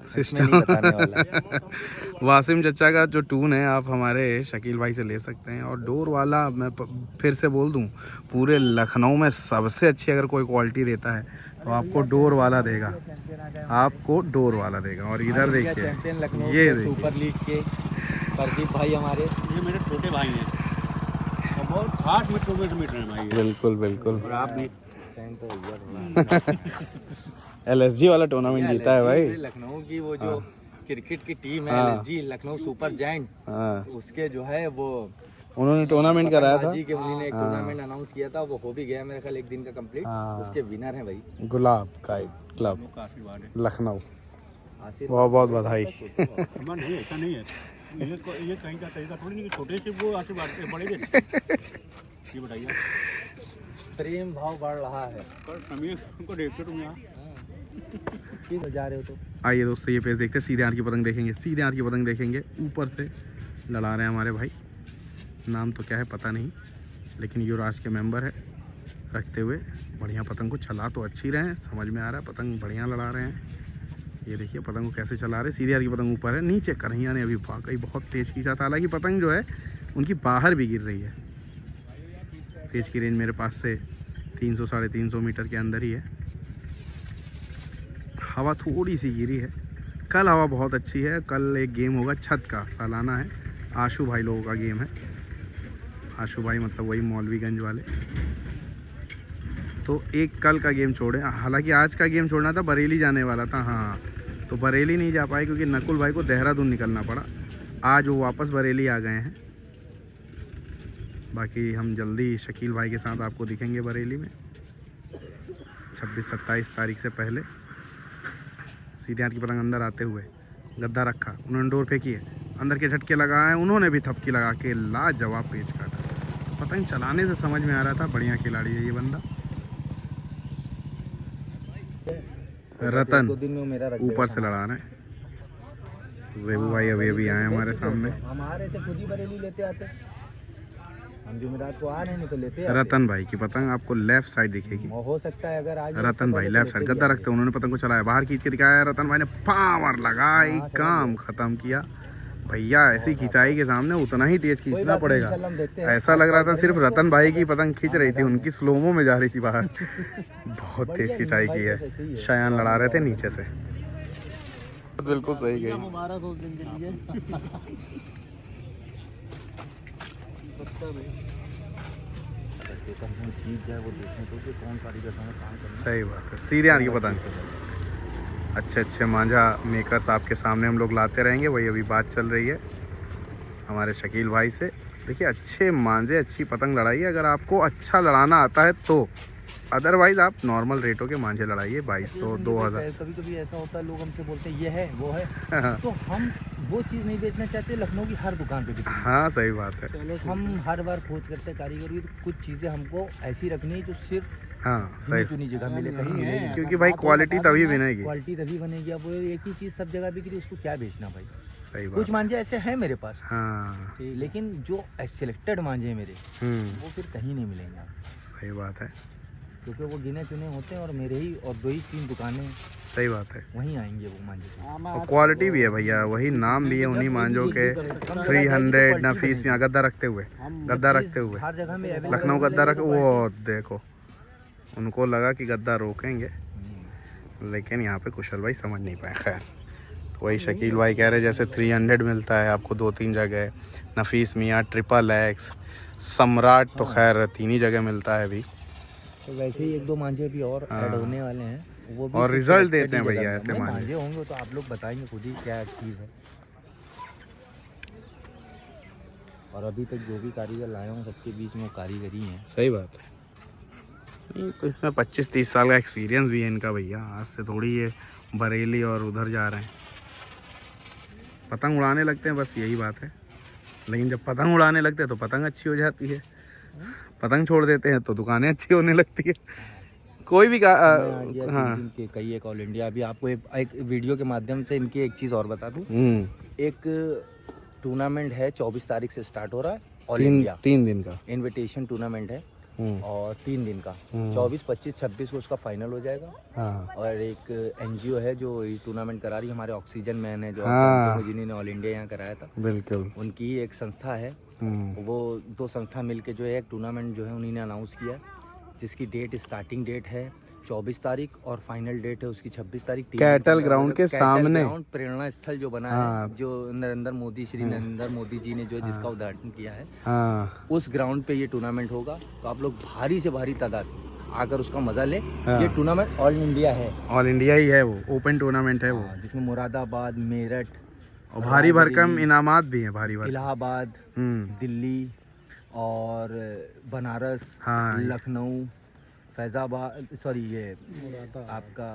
सिस्टम बताने वाला। वासिम चचा का जो टून है आप हमारे शकील भाई से ले सकते हैं। और डोर वाला मैं फिर से बोल दूं, पूरे लखनऊ में सबसे अच्छी अगर कोई क्वालिटी देता है तो आपको डोर वाला देगा, आपको डोर वाला देगा। और इधर देखिए, चैंपियन लखनऊ ये के सुपर लीग के प्रदीप भाई हमारे, ये मेरे छोटे भाई हैं और बहुत खास मीटर हैं भाई। बिल्कुल बिल्कुल। और आपने LSG वाला टूर्नामेंट जीता है भाई। लखनऊ की वो जो क्रिकेट की टीम है, LSG लखनऊ सुपर जायंट, उसके जो है वो उन्होंने टूर्नामेंट कराया था जी के, उन्होंने एक टूर्नामेंट अनाउंस किया था, वो हो भी गया मेरे ख्याल 1 दिन का कंप्लीट। उसके विनर हैं भाई गुलाब काइट क्लब लखनऊ। बहुत बहुत बधाई। नहीं ऐसा नहीं है, ये कहीं का तरीका थोड़ी नहीं, छोटे से वो आशीर्वाद बड़े ये बताइए। प्रेम भाव बढ़ रहा है, को देखते तुम यहाँ जा रहे हो तो। आइए दोस्तों, ये पेज देखते हैं, सीधे हाथ की पतंग देखेंगे, सीधे हाथ की पतंग देखेंगे। ऊपर से लड़ा रहे हैं हमारे भाई, नाम तो क्या है पता नहीं, लेकिन युवराज के मेंबर है। रखते हुए बढ़िया पतंग को चला तो अच्छी रहे हैं, समझ में आ रहा है, पतंग बढ़िया लड़ा रहे हैं। ये देखिए पतंग को कैसे चला रहे, सीधे हाथ की पतंग ऊपर है, नीचे कन्हैया ने अभी वाकई बहुत तेज़ खींचा था। हालांकि पतंग जो है उनकी बाहर भी गिर रही है। पेज की रेंज मेरे पास से 300-350 मीटर के अंदर ही है। हवा थोड़ी सी गिरी है, कल हवा बहुत अच्छी है। कल एक गेम होगा छत का, सालाना है, आशू भाई लोगों का गेम है। आशू भाई मतलब वही मौलवीगंज वाले। तो एक कल का गेम छोड़े, हालांकि आज का गेम छोड़ना था, बरेली जाने वाला था। हाँ, तो बरेली नहीं जा पाए क्योंकि नकुल भाई को देहरादून निकलना पड़ा। आज वो वापस बरेली आ गए हैं। बाकी हम जल्दी शकील भाई के साथ आपको दिखेंगे बरेली में 26-27 तारीख से पहले। सीधे हाथ की पतंग अंदर आते हुए गद्दा रखा, उन्होंने डोर फेंकी है, अंदर के झटके लगाए, उन्होंने भी थपकी लगा के लाजवाब पेच काटा। पतंग चलाने से समझ में आ रहा था बढ़िया खिलाड़ी है ये बंदा। रतन ऊपर से लड़ा रहे हैं। जेबू भाई अभी अभी आए हमारे सामने। हमारे से खुद ही बरेली लेते आते, हम जुमेरात को आ रहे नहीं तो लेते। रतन भाई की पतंग आपको लेफ्ट साइड दिखेगी, हो सकता है अगर आज रतन भाई लेफ्ट साइड गद्दा रखते, उन्होंने पतंग को चलाया, बाहर खींच के दिखाया, रतन भाई ने पावर लगाई, काम खत्म किया। भैया ऐसी खिंचाई के सामने उतना ही तेज खींचना पड़ेगा। ऐसा लग रहा था सिर्फ रतन भाई की पतंग खींच रही थी, उनकी स्लोमो में जा रही थी बाहर। बहुत तेज खिंचाई की है। शयान लड़ा रहे थे नीचे से, बिल्कुल सही गई। मुबारक हो दिन के लिए। सही बात है, सीधे आने की पतंग। अच्छे अच्छे मांझा मेकर्स आपके सामने हम लोग लाते रहेंगे, वही अभी बात चल रही है हमारे शकील भाई से। देखिए अच्छे मांझे, अच्छी पतंग लड़ाइए अगर आपको अच्छा लड़ाना आता है तो, अदरवाइज आप नॉर्मल रेटों के मांझे लड़ाइए 2200 2000। कभी कभी ऐसा होता है लोग हमसे बोलते हैं ये है वो है, तो हम वो चीज़ नहीं बेचना चाहते, लखनऊ की हर दुकान पे बिकती है। हाँ सही बात है। हम हर बार खोज करते हैं कारीगरी, तो कुछ चीज़ें हमको ऐसी रखनी है जो सिर्फ हाँ चुनी सही, चुनी जगह मिले, कहीं मिले। क्योंकि भाई क्वालिटी तभी बनेगी। क्वालिटी तभी बनेगी। अब वो एक ही चीज़ सब जगह बिक रही, उसको क्या बेचना भाई। सही कुछ बात। मांझे ऐसे हैं मेरे पास, हाँ लेकिन जो सिलेक्टेड मांझे हैं मेरे, वो फिर कहीं नहीं मिलेंगे आपको, सही बात है। क्योंकि वो गिने चुने होते हैं और मेरे ही और 2 ही 3 दुकानें सही बात है। वहीं आएंगे वो मांझे। और क्वालिटी भी है भैया, वही नाम भी है उन्हीं मांझों के। 300 नफीस में गद्दा रखते हुए, गद्दा रखते हुए हर जगह में लखनऊ गद्दा रख, वो देखो उनको लगा कि गद्दा रोकेंगे, लेकिन यहाँ पे कुशल भाई समझ नहीं पाए। खैर तो वही शकील भाई कह रहे जैसे 300 मिलता है आपको 2-3 जगह, नफीस मियाँ, XXX, सम्राट तो खैर 3 ही जगह मिलता है अभी। तो वैसे ही 1-2 मांझे भी और हाँ। ऐड होने वाले हैं, वो भी और सिर्फ रिजल्ट selected देते हैं ही भैया जगह ऐसे में मांझे। मांझे होंगे, तो आप लोग बताएंगे खुद ही क्या चीज़ है। और अभी तक जो भी कारीगर लाए हों सबके बीच में वो कारीगरी हैं। सही बात है। नहीं तो इसमें 25-30 साल का एक्सपीरियंस भी है इनका भैया, आज से थोड़ी ये बरेली और उधर जा रहे हैं। पतंग उड़ाने लगते हैं, बस यही बात है। लेकिन जब पतंग उड़ाने लगते हैं तो पतंग अच्छी हो जाती है, पतंग छोड़ देते हैं तो दुकानें अच्छी होने लगती है। कोई भी हाँ के कई एक ऑल इंडिया। अभी आपको एक वीडियो के माध्यम से इनकी एक चीज़ और बता दूँ। एक टूर्नामेंट है 24 तारीख से स्टार्ट हो रहा है, ऑल इंडिया 3 दिन का इनविटेशन टूर्नामेंट है और 3 दिन का 24, 25, 26 को उसका फाइनल हो जाएगा। हाँ और एक एनजीओ है जो ये टूर्नामेंट करा रही है, हमारे ऑक्सीजन मैन है जो हाँ। जिन्होंने ऑल इंडिया यहाँ कराया था, बिल्कुल। उनकी एक संस्था है। वो 2 संस्था मिलके जो है एक टूर्नामेंट जो है उन्हीं ने अनाउंस किया, जिसकी स्टार्टिंग डेट है 24 तारीख और फाइनल डेट है उसकी 26 तारीख। कैटल ग्राउंड के सामने प्रेरणा स्थल जो बना हाँ। है, जो श्री नरेंद्र मोदी जी ने जो जिसका उद्घाटन किया है, हाँ उस ग्राउंड पे ये टूर्नामेंट होगा। तो आप लोग भारी से भारी तादाद आकर उसका मजा ले। हाँ। ये टूर्नामेंट ऑल इंडिया है, ऑल इंडिया ही है, वो ओपन टूर्नामेंट है वो, जिसमें मुरादाबाद, मेरठ और भारी भरकम इनामात भी हैं, भारी भरकम। इलाहाबाद, दिल्ली और बनारस, हाँ। लखनऊ, फैजाबाद, सॉरी ये आपका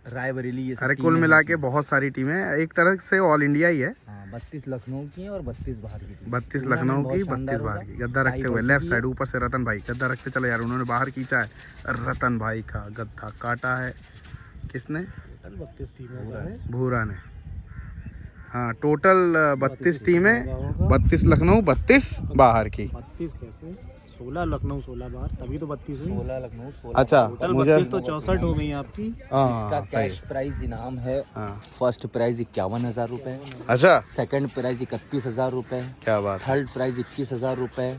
रायबरेली, ये सब अरे टीमें कुल हैं मिला के इसमें। बहुत सारी टीमें, एक तरह से ऑल इंडिया ही है। 32 लखनऊ की हैं और 32 बाहर की टीम। 32 लखनऊ की, 32 बाहर की। गद्दा रखते हुए लेफ्ट साइड ऊपर से रतन भाई गद्दा रखते चले यार, उन्होंने बाहर खींचा है, रतन भाई का गद्दा काटा है किसने? 32 टीमें का है। भूरा ने। हाँ टोटल 32 टीमें, 32 लखनऊ, 32 बाहर की। 32 कैसे? 16 लखनऊ, 16 बाहर, तभी तो 32 हुई। 16 लखनऊ, 16 अच्छा टोटल मुझे 32 तो 64 हो गई आपकी। इसका कैश प्राइज इनाम है। फर्स्ट प्राइज 51,000 रुपए, अच्छा सेकंड प्राइज 31,000 रुपए, क्या बात है। थर्ड प्राइज 21,000 रुपए,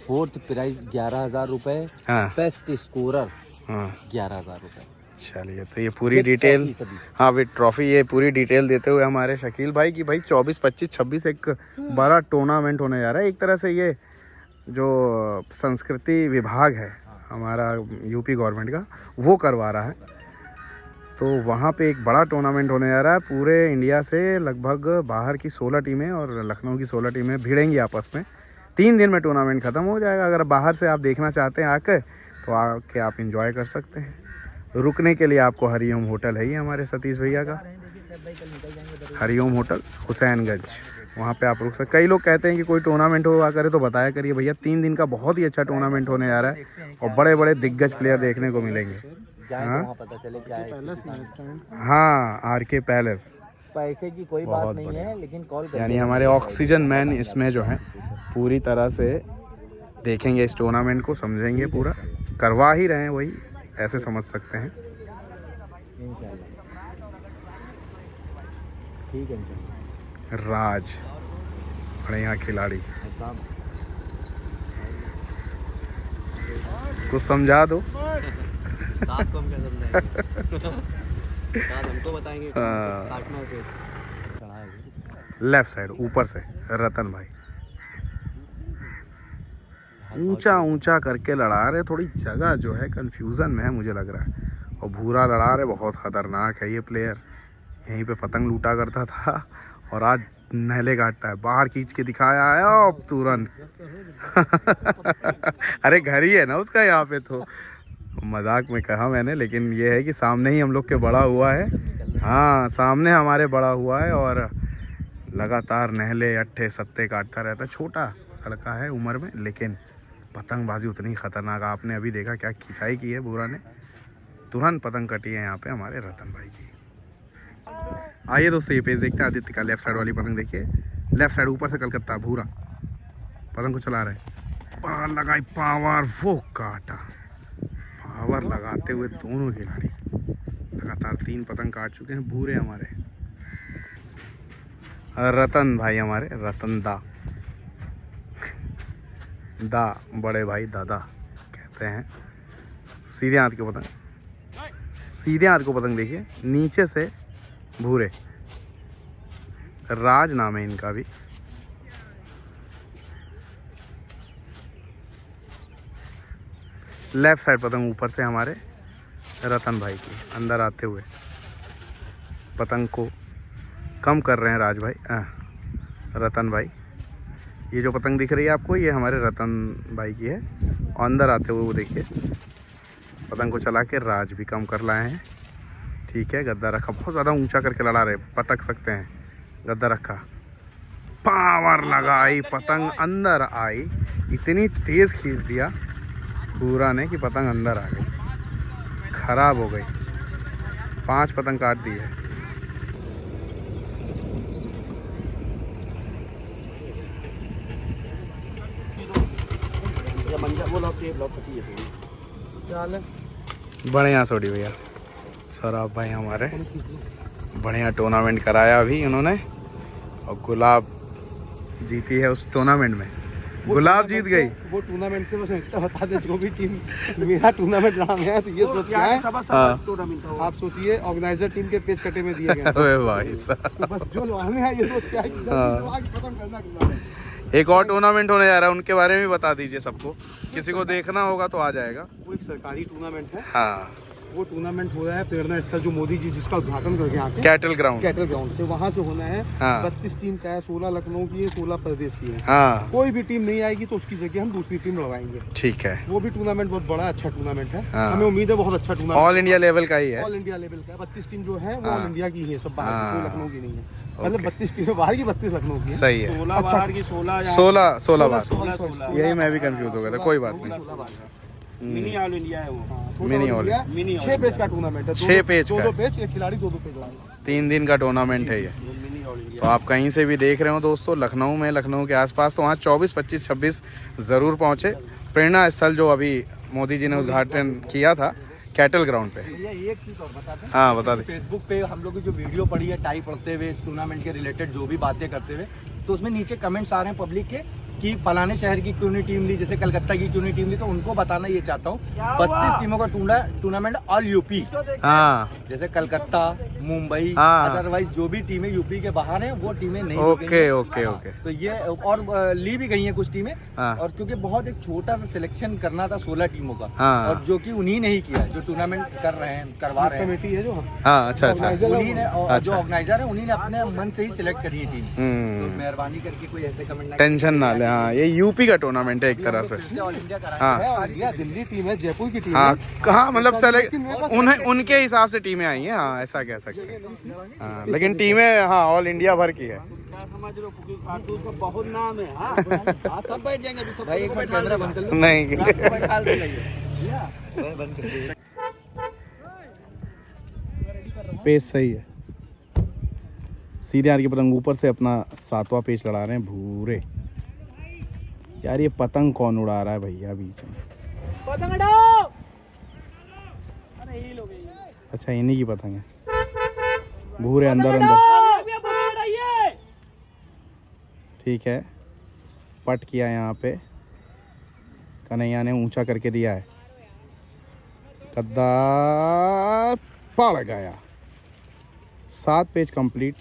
फोर्थ प्राइज 11,000 रुपए, हाँ बेस्ट स्कोरर हाँ 11,000 रुपए। चलिए तो ये पूरी डिटेल, हाँ विद ट्रॉफी, ये पूरी डिटेल देते हुए हमारे शकील भाई की भाई 24, 25, 26 एक बड़ा टूर्नामेंट होने जा रहा है। एक तरह से ये जो संस्कृति विभाग है हमारा यूपी गवर्नमेंट का, वो करवा रहा है। तो वहाँ पे एक बड़ा टूर्नामेंट होने जा रहा है। पूरे इंडिया से लगभग बाहर की 16 टीमें और लखनऊ की 16 टीमें भिड़ेंगी आपस में। 3 दिन में टूर्नामेंट ख़त्म हो जाएगा। अगर बाहर से आप देखना चाहते हैं आकर, तो आके आप इंजॉय कर सकते हैं। रुकने के लिए आपको हरिओम होटल है ही हमारे सतीश भैया का, हरिओम होटल हुसैनगंज, वहाँ पे आप रुक सकते। कई लोग कहते हैं कि कोई टूर्नामेंट हुआ करे तो बताया करिए भैया। 3 दिन का बहुत ही अच्छा टूर्नामेंट होने जा रहा है और बड़े बड़े दिग्गज प्लेयर देखने को मिलेंगे। हाँ पता चले क्या है। हाँ RK पैलेस, पैसे की कोई बात नहीं है, लेकिन कॉल यानी हमारे ऑक्सीजन मैन इसमें जो है पूरी तरह से देखेंगे इस टूर्नामेंट को, समझेंगे पूरा, करवा ही रहे हैं वही, ऐसे समझ सकते हैं। ठीक है राज बड़े यहाँ खिलाड़ी, कुछ समझा दो। साथ को हम क्या समझाएंगे, साथ हमको बताएंगे काटना है फिर। लेफ्ट साइड ऊपर से रतन भाई ऊंचा ऊंचा करके लड़ा रहे, थोड़ी जगह जो है कंफ्यूजन में है मुझे लग रहा है। और भूरा लड़ा रहे, बहुत ख़तरनाक है ये प्लेयर। यहीं पे पतंग लूटा करता था और आज नहले काटता है। बाहर खींच के दिखाया है अब तुरंत। अरे घर ही है ना उसका यहाँ पे, तो मजाक में कहा मैंने, लेकिन ये है कि सामने ही हम लोग के बड़ा हुआ है। हाँ सामने हमारे बड़ा हुआ है और लगातार नहले अट्ठे सत्ते काटता रहता। छोटा लड़का है उम्र में, लेकिन पतंगबाजी उतनी खतरनाक। आपने अभी देखा क्या खिंचाई की है भूरा ने, तुरंत पतंग कटी है यहाँ पे हमारे रतन भाई की। आइए दोस्तों ये पेज देखते हैं आदित्य का। लेफ्ट साइड वाली पतंग देखिए, लेफ्ट साइड ऊपर से कलकत्ता भूरा पतंग को चला रहे, पावर लगाई, पावर वो काटा, पावर लगाते हुए दोनों खिलाड़ी लगातार 3 पतंग काट चुके हैं भूरे हमारे। रतन भाई हमारे, रतन दा बड़े भाई दादा कहते हैं। सीधे हाथ की पतंग, सीधे हाथ को पतंग देखिए, नीचे से भूरे, राज नाम है इनका भी। लेफ्ट साइड पतंग ऊपर से हमारे रतन भाई की, अंदर आते हुए पतंग को कम कर रहे हैं राज भाई, रतन भाई। ये जो पतंग दिख रही है आपको, ये हमारे रतन भाई की है। और अंदर आते हुए वो देखिए पतंग को चला के राज भी कम कर लाए हैं। ठीक है, गद्दा रखा, बहुत ज़्यादा ऊंचा करके लड़ा रहे, पटक सकते हैं। गद्दा रखा, पावर लगाई, पतंग अंदर आई, इतनी तेज़ खींच दिया पूरा ने कि पतंग अंदर आ गई, खराब हो गई। 5 पतंग काट दी है। बढ़िया सोडी भैया, सौरभ भाई हमारे बढ़िया टूर्नामेंट कराया अभी उन्होंने, और गुलाब जीती है उस टूर्नामेंट में। गुलाब जीत गई वो टूर्नामेंट से। बस बता दे, जो भी टीम मेरा टूर्नामेंट रहा है तो ये सोच के आए, आप सोचिए ऑर्गेनाइजर टीम के पेज कटे में दिए गए। अरे भाई साहब, तो बस जो लोहाने हैं ये सोच के आए कि खत्म करना टूर्नामेंट। एक और टूर्नामेंट होने जा रहा है, उनके बारे में भी बता दीजिए सबको, किसी को देखना होगा तो आ जाएगा। वो एक सरकारी टूर्नामेंट है। हाँ, वो टूर्नामेंट हो रहा है प्रेरणा स्थल, जो मोदी जी जिसका उद्घाटन करके यहाँ के कैटल ग्राउंड से वहाँ से होना है। हाँ। 32 टीम का है, 16 लखनऊ की है, 16 प्रदेश की है। हाँ कोई भी टीम नहीं आएगी तो उसकी जगह हम दूसरी टीम लगाएंगे। ठीक है। वो भी टूर्नामेंट बहुत बड़ा अच्छा टूर्नामेंट है। हाँ। हमें उम्मीद है बहुत अच्छा टूर्नामेंट, ऑल इंडिया लेवल का ही है। ऑल इंडिया लेवल का है। 32 टीम जो है वो हाँ। ऑल इंडिया की है, सब बाहर की, कोई लखनऊ की नहीं है। मतलब ओके। 32 टीमें बाहर की, 32 लखनऊ की है। सही है। 16 बाहर की, 16 बार, 16 यही मैं भी कंफ्यूज हो गया था, कोई बात नहीं। मिनी ऑल इंडिया है वो। मिनी ऑल, 6 पेज का टूर्नामेंट है। 6 पेज का, 2 पेज, एक खिलाड़ी 2 पेज लाएगा। 3 दिन का टूर्नामेंट है ये। Mini all India. तो आप कहीं से भी देख रहे हो दोस्तों, लखनऊ में, लखनऊ के आसपास, तो वहाँ 24, 25, 26 ज़रूर पहुँचे। प्रेरणा स्थल जो अभी मोदी जी ने उद्घाटन किया था कैटल ग्राउंड पे। ये एक चीज़ और बता दें। हाँ बता दें। फेसबुक पे हम लोग की जो वीडियो पड़ी है टाई पढ़ते हुए, इस टूर्नामेंट के रिलेटेड जो भी बातें करते हुए, तो उसमें नीचे कमेंट्स आ रहे हैं पब्लिक के कि फलाने शहर की क्यों नहीं टीम ली, जैसे कलकत्ता की क्यों नहीं टीम ली। तो उनको बताना ये चाहता हूँ, 32 टीमों का टूर्नामेंट ऑल यूपी, हाँ जैसे कलकत्ता, मुंबई, हाँ। अदरवाइज जो भी टीमें यूपी के बाहर हैं वो टीमें नहीं ली गई ओके हैं। ओके हाँ, ओके। तो ये और ली भी गई हैं कुछ टीमें। हाँ। और क्योंकि बहुत एक छोटा सा सिलेक्शन करना था 16 टीमों का, हाँ। और जो कि उन्हीं ने ही किया, जो टूर्नामेंट कर रहे हैं, करवा रहे हैं कमेटी है जो, हाँ अच्छा अच्छा। उन्हीं ने, और अच्छा। जो ऑर्गेनाइजर है उन्हीं ने अपने मन से ही सिलेक्ट करी है टीम। तो मेहरबानी करके कोई ऐसे कमेंट ना, टेंशन ना ले। हाँ, ये यूपी का टूर्नामेंट है एक तरह से। ऑल इंडिया करा हाँ। है। ऑल इंडिया दिल्ली टीम है, जयपुर की टीम हाँ है। कहाँ मतलब सेलेक्ट उन्हें, उनके हिसाब से टीमें आई हैं। हाँ ऐसा कह सकते हैं। हाँ लेकिन टीमें हाँ ऑल इंडिया भर की है। समझ लो खारतूस का बहुत नाम है। हाँ सब बैठ जाएंगे अभी, सब एक मिनट कैमरा बंद कर लो। नहीं पेज सही है। सीधे हाथ की पतंग ऊपर से अपना 7वां पेज लड़ा रहे हैं भूरे। यार ये पतंग कौन उड़ा रहा है भैया बीच में? पतंग हटाओ। अच्छा इन्हीं की पतंग है। भूरे अंदर अंदर, ठीक है। पट किया यहाँ पे, कन्हैया ने ऊंचा करके दिया है, गद्दा पड़ गया। 7 पेज कंप्लीट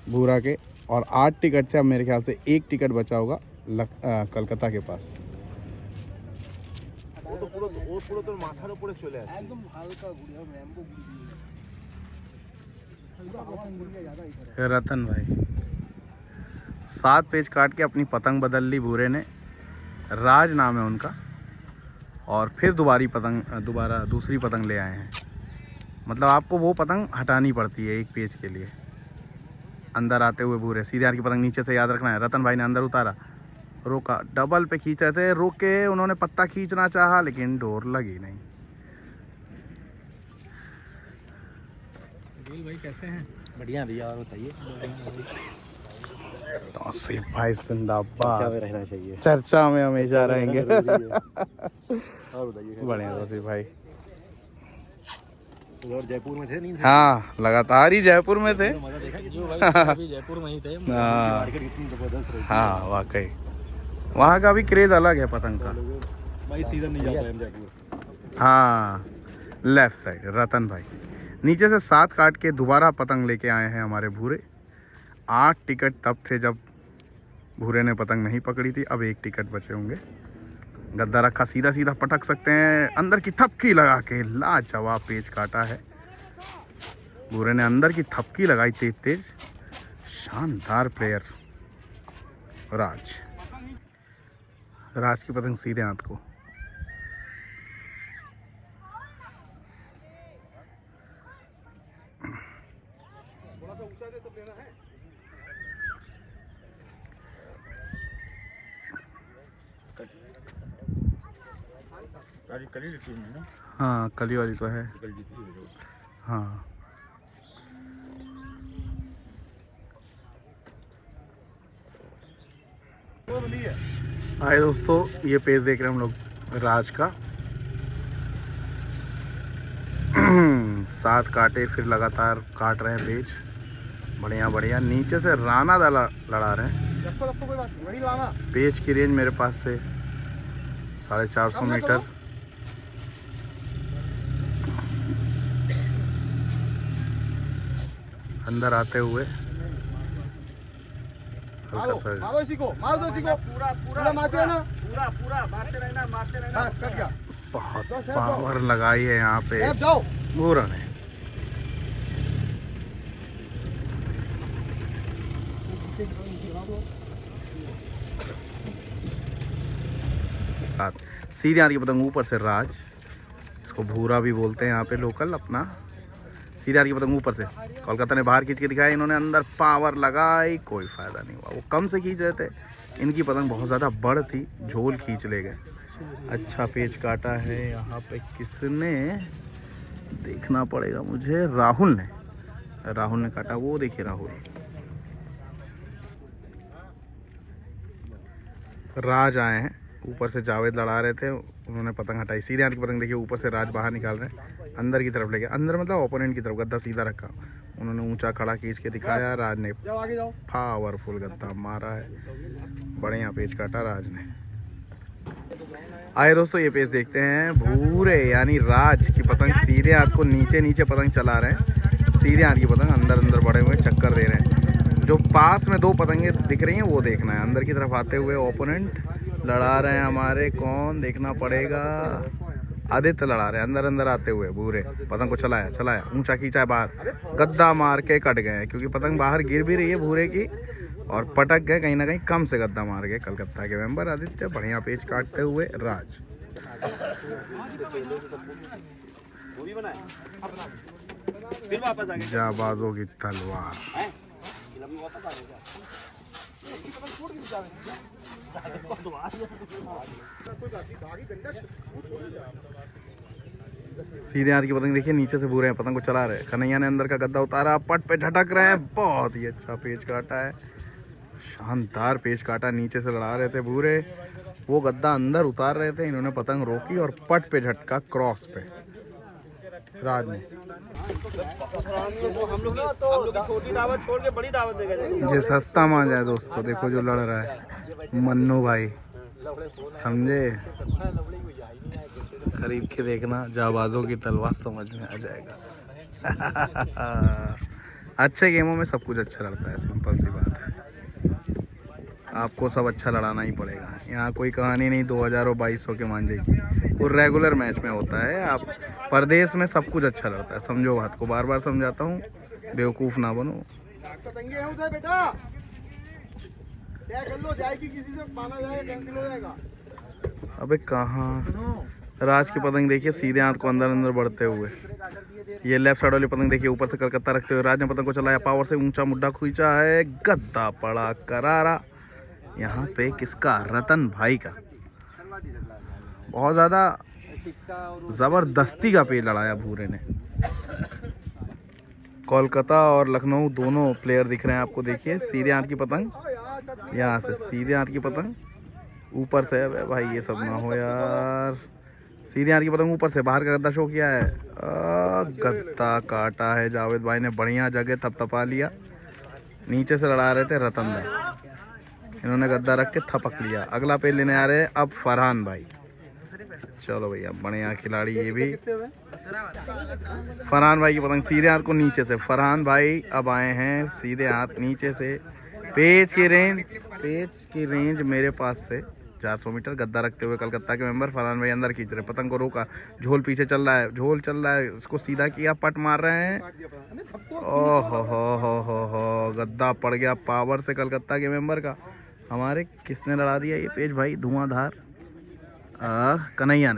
भूरा के, और 8 टिकट थे। अब मेरे ख्याल से 1 टिकट बचा होगा कलकत्ता के पास। वो तो पूरा तो माथार ऊपर चले আসে একদম হালকা ঘুরে হবে র্যাম্বো ঘুরে। रतन भाई 7 पेज काट के अपनी पतंग बदल ली भूरे ने। राज नाम है उनका, और फिर दोबारा दूसरी पतंग ले आए हैं। मतलब आपको वो पतंग हटानी पड़ती है 1 पेज के लिए। अंदर आते हुए भूरे। सीधे हाथ की पतंग नीचे से याद रखना है। रतन भाई ने अंदर उतारा, रोका, डबल पे खींच रहे थे, रोके, उन्होंने पत्ता खींचना चाहा लेकिन डोर लगी नहीं। भाई कैसे हैं? बढ़िया भैया, और बताइए। तौसीफ भाई जिंदाबाद, रहना चाहिए, चर्चा में हमेशा रहेंगे। और बताइए। बढ़िया तौसीफ भाई। और जयपुर में थे नहीं? हाँ, लगातार ही जयपुर में थे। मजा देखा कि जो भाई अभी जयपुर में ही थे। हाँ मार्केट कितनी जबरदस्त रही। हाँ वाकई, वहाँ का भी क्रेज अलग है पतंग का। भाई सीजन नहीं जा पाए हम जयपुर। हाँ, लेफ्ट साइड रतन भाई नीचे से 7 काट के दोबारा पतंग लेके आए हैं हमारे भूरे। 8 टिकट तब थे जब भूरे ने पतंग नहीं पकड़ी थी, अब 1 टिकट बचे होंगे। गद्दा रखा, सीधा सीधा पटक सकते हैं, अंदर की थपकी लगा के लाजवाब पेच काटा है। भूरे ने अंदर की थपकी लगाई तेज तेज, शानदार प्लेयर राज की पतंग सीधे हाथ को। कली लिखी है ना? हाँ, कली वाली तो है। कल जीती है। हाँ, आए दोस्तों, ये पेज देख रहे हैं हम लोग राज का। 7 काटे फिर लगातार काट रहे हैं पेज, बढ़िया बढ़िया। नीचे से राना दाला लड़ा रहे हैं। पेज की रेंज मेरे पास से 450 मीटर। अंदर आते हुए हल्का सा बहुत पावर लगाई है यहाँ पे भूरा ने। सीधे हाथ की पतंग ऊपर से राज, इसको भूरा भी बोलते हैं यहाँ पे लोकल अपना। सीधे हाथ की पतंग ऊपर से कोलकाता ने बाहर खींच के दिखाया, इन्होंने अंदर पावर लगाई, कोई फायदा नहीं हुआ। वो कम से खींच रहे थे, इनकी पतंग बहुत ज़्यादा बड़ थी, झोल खींच ले गए। अच्छा पेच काटा है यहाँ पे, किसने देखना पड़ेगा मुझे, राहुल ने काटा। वो देखिए राहुल, राज आए हैं, ऊपर से जावेद लड़ा रहे थे, उन्होंने पतंग हटाई। सीधे हाथ की पतंग देखिए, ऊपर से राज बाहर निकाल रहे हैं, अंदर की तरफ लेके, अंदर मतलब ओपोनेंट की तरफ। गद्दा सीधा रखा, उन्होंने ऊंचा खड़ा खींच के दिखाया, राज ने पावरफुल गद्दा मारा है, बढ़िया पेच काटा राज ने। आए दोस्तों, ये पेच देखते हैं। भूरे यानी राज की पतंग सीधे हाथ को नीचे नीचे पतंग चला रहे हैं। सीधे हाथ की पतंग अंदर अंदर बढ़े हुए चक्कर दे रहे हैं। जो पास में 2 पतंगे दिख रही हैं वो देखना है। अंदर की तरफ आते हुए ओपोनेंट लड़ा रहे हैं हमारे, कौन देखना पड़ेगा, आदित्य लड़ा रहे हैं। अंदर अंदर आते हुए भूरे पतंग को चलाया, ऊंचा खींचा है बाहर, गद्दा मार के कट गए, क्योंकि पतंग बाहर गिर भी रही है भूरे की, और पटक गए कहीं ना कहीं, कम से गद्दा मार गए कलकत्ता के मेंबर आदित्य। बढ़िया पेच काटते हुए राज। जाबाजों की तलवार। सीधे हाथ की पतंग देखिए, नीचे से भूरे हैं, पतंग को चला रहे हैं। कन्हैया ने अंदर का गद्दा उतारा, पट पे झटक रहे हैं, बहुत ही अच्छा पेच काटा है, शानदार पेच काटा। नीचे से लड़ा रहे थे भूरे, वो गद्दा अंदर उतार रहे थे, इन्होंने पतंग रोकी और पट पे झटका क्रॉस पे राज ने। ये सस्ता मान जाए दोस्तों, देखो जो लड़ रहा है मन्नू भाई, समझे, खरीद के देखना, जाबाजों की तलवार समझ में आ जाएगा। अच्छे गेमों में सब कुछ अच्छा लड़ता है, सिंपल सी बात है। आपको सब अच्छा लड़ाना ही पड़ेगा, यहाँ कोई कहानी नहीं 2000 और 2200 के मांझे की, वो रेगुलर मैच में होता है। आप परदेश में सब कुछ अच्छा लड़ता है, समझो बात को, बार बार समझाता हूँ, बेवकूफ़ ना बनो। अबे कहाँ राज की पतंग देखिए सीधे हाथ को अंदर अंदर बढ़ते हुए। ये लेफ्ट साइड वाली पतंग देखिए ऊपर से कलकत्ता रखते हुए राज ने पतंग को चलाया, पावर से ऊंचा मुड्ढा खींचा है, गद्दा पड़ा करारा। यहाँ पे किसका? रतन भाई का। बहुत ज़्यादा ज़बरदस्ती का पेज लड़ाया भूरे ने। कोलकाता और लखनऊ दोनों प्लेयर दिख रहे हैं आपको। देखिए सीधे हाथ की पतंग, यहाँ से सीधे हाथ की पतंग ऊपर से। अबे भाई ये सब ना हो यार। सीधे हाथ की पतंग ऊपर से, बाहर का गद्दा शो किया है, गद्दा काटा है। जावेद भाई ने बढ़िया जगह थपथपा लिया। नीचे से लड़ा रहे थे रतन भाई, इन्होंने गद्दा रख के थपक लिया। अगला पेज लेने आ रहे हैं अब फरहान भाई। चलो भैया बढ़िया खिलाड़ी ये भी। फरहान भाई की पतंग सीधे हाथ को नीचे से। फरहान भाई अब आए हैं सीधे हाथ नीचे से। पेज की रेंज मेरे पास से 400 मीटर। गद्दा रखते हुए कलकत्ता के मेंबर फरहान भाई अंदर खींच रहे, पतंग को रोका। झोल पीछे चल रहा है, झोल चल रहा है, इसको सीधा किया, पट मार रहे हैं। ओह हो गद्दा पड़ गया पावर से कलकत्ता के मेंबर का। हमारे किसने लड़ा दिया ये पेज भाई? धुआंधार कन्हैया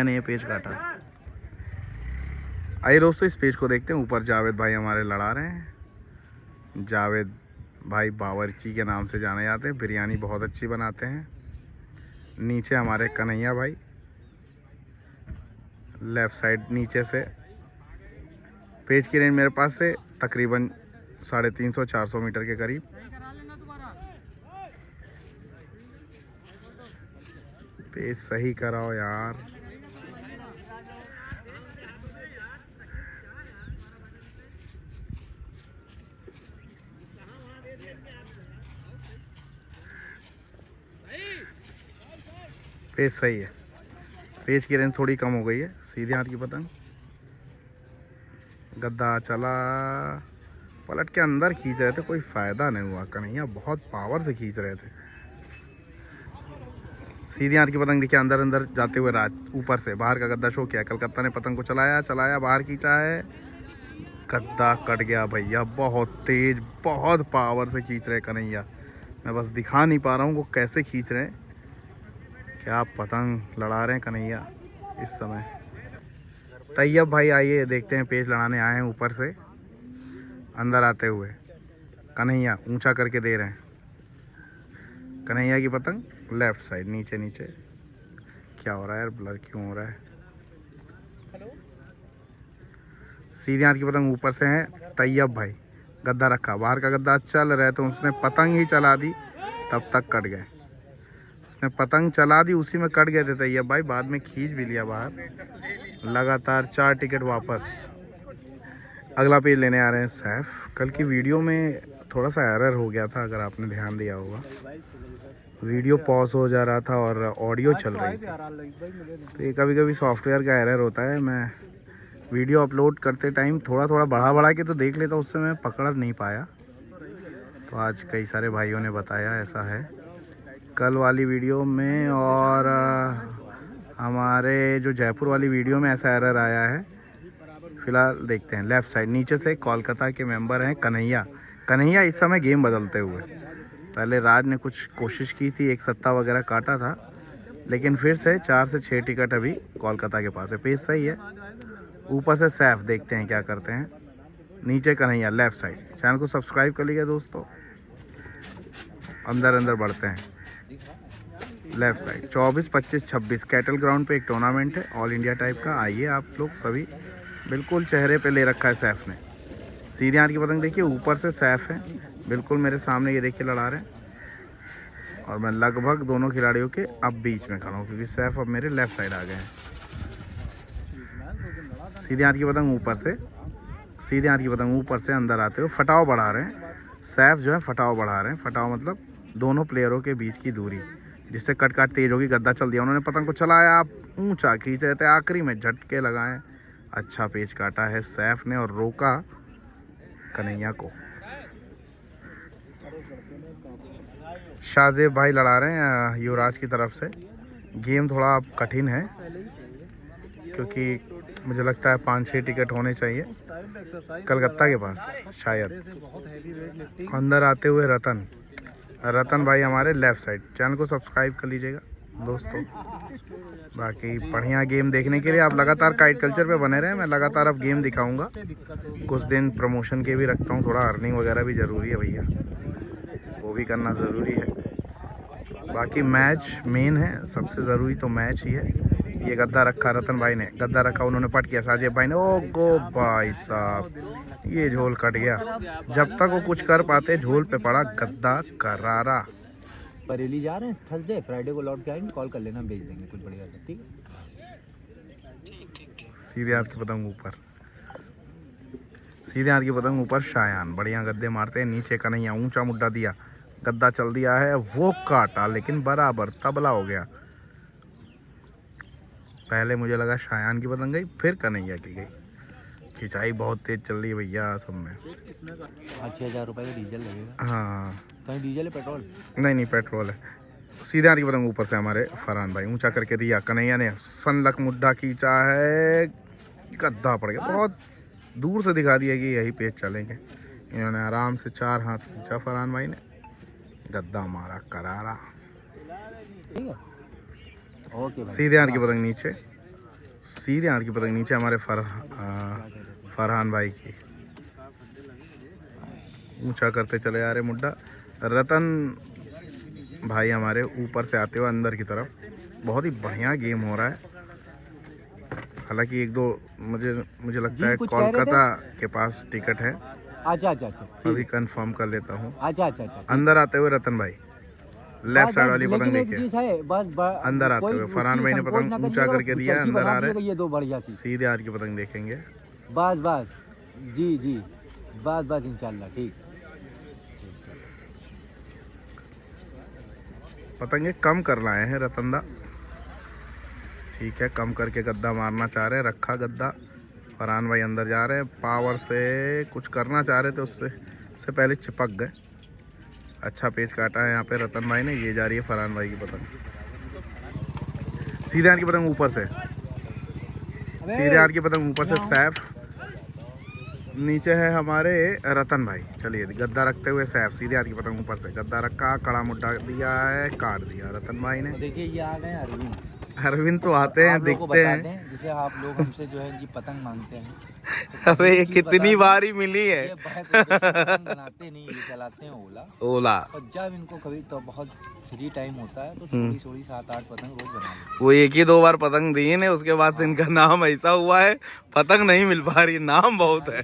ने ये पेज काटा। आइए दोस्तों इस पेज को देखते हैं। ऊपर जावेद भाई हमारे लड़ा रहे हैं। जावेद भाई बावर्ची के नाम से जाने जाते हैं, बिरयानी बहुत अच्छी बनाते हैं। नीचे हमारे कन्हैया भाई, लेफ़्ट साइड नीचे से। पेज की रेंज मेरे पास से तकरीबन 350-400 मीटर के करीब। पेज सही कराओ यार। पेज सही है। पेज की रेंज थोड़ी कम हो गई है। सीधे हाथ की पतंग, गद्दा चला, पलट के अंदर खींच रहे थे, कोई फ़ायदा नहीं हुआ। कन्हैया बहुत पावर से खींच रहे थे। सीधे हाथ की पतंग देखिए अंदर अंदर जाते हुए राज ऊपर से, बाहर का गद्दा शो किया। कलकत्ता ने पतंग को चलाया, बाहर खींचा है, गद्दा कट गया भैया। बहुत तेज, बहुत पावर से खींच रहे कन्हैया। मैं बस दिखा नहीं पा रहा हूँ वो कैसे खींच रहे हैं। क्या पतंग लड़ा रहे हैं कन्हैया इस समय। तैयब भाई आइए देखते हैं, पेज लड़ाने आए हैं ऊपर से अंदर आते हुए। कन्हैया ऊंचा करके दे रहे हैं। कन्हैया की पतंग लेफ्ट साइड नीचे। क्या हो रहा है यार, ब्लर क्यों हो रहा है? सीधे हाथ की पतंग ऊपर से है। तैयब भाई गद्दा रखा, बाहर का गद्दा चल रहा है तो उसने पतंग ही चला दी, तब तक कट गए। उसने पतंग चला दी, उसी में कट गए थे तैयब भाई, बाद में खींच भी लिया बाहर। लगातार 4 टिकट वापस। अगला पेज लेने आ रहे हैं सैफ। कल की वीडियो में थोड़ा सा एरर हो गया था, अगर आपने ध्यान दिया होगा। वीडियो पॉज हो जा रहा था और ऑडियो चल रही थी, तो ये कभी कभी सॉफ्टवेयर का एरर होता है। मैं वीडियो अपलोड करते टाइम थोड़ा बढ़ा के तो देख लेता, उससे मैं पकड़ नहीं पाया। तो आज कई सारे भाइयों ने बताया ऐसा है कल वाली वीडियो में, और हमारे जो जयपुर वाली वीडियो में ऐसा एरर आया है। फिलहाल देखते हैं लेफ़्ट साइड नीचे से। कोलकाता के मेंबर हैं कन्हैया इस समय गेम बदलते हुए। पहले राज ने कुछ कोशिश की थी, एक सत्ता वगैरह काटा था, लेकिन फिर से 4 से 6 टिकट अभी कोलकाता के पास है। पेज सही है। ऊपर से सैफ देखते हैं क्या करते हैं। नीचे कन्हैया लेफ़्ट साइड। चैनल को सब्सक्राइब कर लीजिए दोस्तों। अंदर बढ़ते हैं लेफ़्ट साइड। 24, 25, 26 कैटल ग्राउंड पे एक टूर्नामेंट है ऑल इंडिया टाइप का। आइए आप लोग सभी। बिल्कुल चेहरे पे ले रखा है सैफ ने। सीधे हाथ की पतंग देखिए ऊपर से सैफ है, बिल्कुल मेरे सामने ये देखिए लड़ा रहे हैं। और मैं लगभग दोनों खिलाड़ियों के अब बीच में खड़ा हूँ, क्योंकि सैफ अब मेरे लेफ़्ट साइड आ गए हैं। सीधे हाथ की पतंग ऊपर से अंदर आते हुए फटाव बढ़ा रहे हैं। सैफ जो है फटाव बढ़ा रहे हैं। फटाव मतलब दोनों प्लेयरों के बीच की दूरी, जिससे कट तेज होगी। गद्दा चल दिया, उन्होंने पतंग को चलाया, आप ऊंचा खींच रहे थे, आखिरी में झटके लगाए। अच्छा पेच काटा है सैफ ने और रोका कन्हैया को। शाहजेब भाई लड़ा रहे हैं युवराज की तरफ से। गेम थोड़ा कठिन है, क्योंकि मुझे लगता है 5-6 टिकट होने चाहिए कलकत्ता के पास शायद। अंदर आते हुए रतन भाई हमारे लेफ़्ट साइड। चैनल को सब्सक्राइब कर लीजिएगा। दोस्तों। बाकी बढ़िया गेम देखने के लिए आप लगातार काइट कल्चर पे बने रहें। मैं लगातार अब गेम दिखाऊंगा। कुछ दिन प्रमोशन के भी रखता हूँ, थोड़ा अर्निंग वगैरह भी ज़रूरी है भैया, वो भी करना ज़रूरी है। बाकी मैच मेन है, सबसे ज़रूरी तो मैच ही है। ये गद्दा रखा रतन भाई ने, गद्दा रखा, उन्होंने पट किया साजिद भाई ने। ओ गो भाई साहब, ये झोल कट गया। जब तक वो कुछ कर पाते, झोल पे पड़ा गद्दा करारा। बरेली जा रहे हैं थर्सडे, फ्राइडे को लौट के आएंगे, कॉल कर लेना, भेज देंगे कुछ बढ़िया सा, ठीक है। सीधे हाथ की पतंग ऊपर, सीधे हाथ की पतंग ऊपर। शायान बढ़िया गद्दे मारते हैं। नीचे कन्हैया ऊंचा मुड्डा दिया, गद्दा चल दिया है, वो काटा लेकिन बराबर तबला हो गया। पहले मुझे लगा शायान की पतंग गई, फिर कन्हैया की गई। खिंचाई बहुत तेज चल रही है भैया सब में। 6,000 रुपये का डीजल लगेगा। हाँ, कहीं डीजल है पेट्रोल? नहीं पेट्रोल है। सीधे हाथ की पतंग ऊपर से हमारे फरहान भाई ऊंचा करके दिया। कन्हैया ने सनलक मुड्डा खींचा है, गद्दा पड़ गया। बहुत दूर से दिखा दिया कि यही पेज चलेंगे। इन्होंने आराम से 4 हाथ खींचा फरहान भाई ने, गद्दा मारा करारा। ठीक है, ओके भाई। सीधे हाथ की पतंग नीचे, सीधे हाथ की पतंग नीचे हमारे फरहान भाई की। ऊंचा करते चले आ रहे मुड्डा। रतन भाई हमारे ऊपर से आते हुए अंदर की तरफ। बहुत ही बढ़िया गेम हो रहा है। हालांकि 1-2 मुझे लगता है कोलकाता के पास टिकट है। अच्छा, अभी कंफर्म कर लेता हूँ। अच्छा। अंदर आते हुए रतन भाई लेफ्ट साइड वाली पतंग देखिए, बस अंदर आते हुए फरहान भाई ने पतंग ऊंचा करके दिया, अंदर आ रहे। ये 2 बढ़िया सी सीधे हाथ की पतंग देखेंगे। बस जी, बस इंशाल्लाह, ठीक। पतंगे कम कर लाए हैं रतनदा, ठीक है, कम करके गद्दा मारना चाह रहे हैं। रखा गद्दा, फरहान भाई अंदर जा रहे हैं। पावर से कुछ करना चाह रहे थे, उससे पहले चिपक गए। अच्छा पेच काटा है यहाँ पे रतन भाई ने। ये जा रही है फरहान भाई की पतंग। सीधे हाथ की पतंग ऊपर से, सीधे हाथ की पतंग ऊपर से सैफ। नीचे है हमारे रतन भाई। चलिए गद्दा रखते हुए सैफ, सीधे हाथ की पतंग ऊपर से, गद्दा रखा, कड़ा मुड्डा दिया है, काट दिया रतन भाई ने। देखिए ये आ गए अरविंद। अरविंद तो आते हैं, दिखते हैं। जैसे आप लोग हमसे जो है इनकी पतंग मांगते हैं, अबे ये कितनी बारी मिली है। ये पतंग बनाते नहीं, ये चलाते हैं ओला। और जब इनको कभी तो बहुत फ्री टाइम होता है तो थोड़ी 7-8 पतंग रोज बना लेते। वो 1-2 बार पतंग दी है, उसके बाद से इनका नाम ऐसा हुआ है, पतंग नहीं मिल पा रही, नाम बहुत है।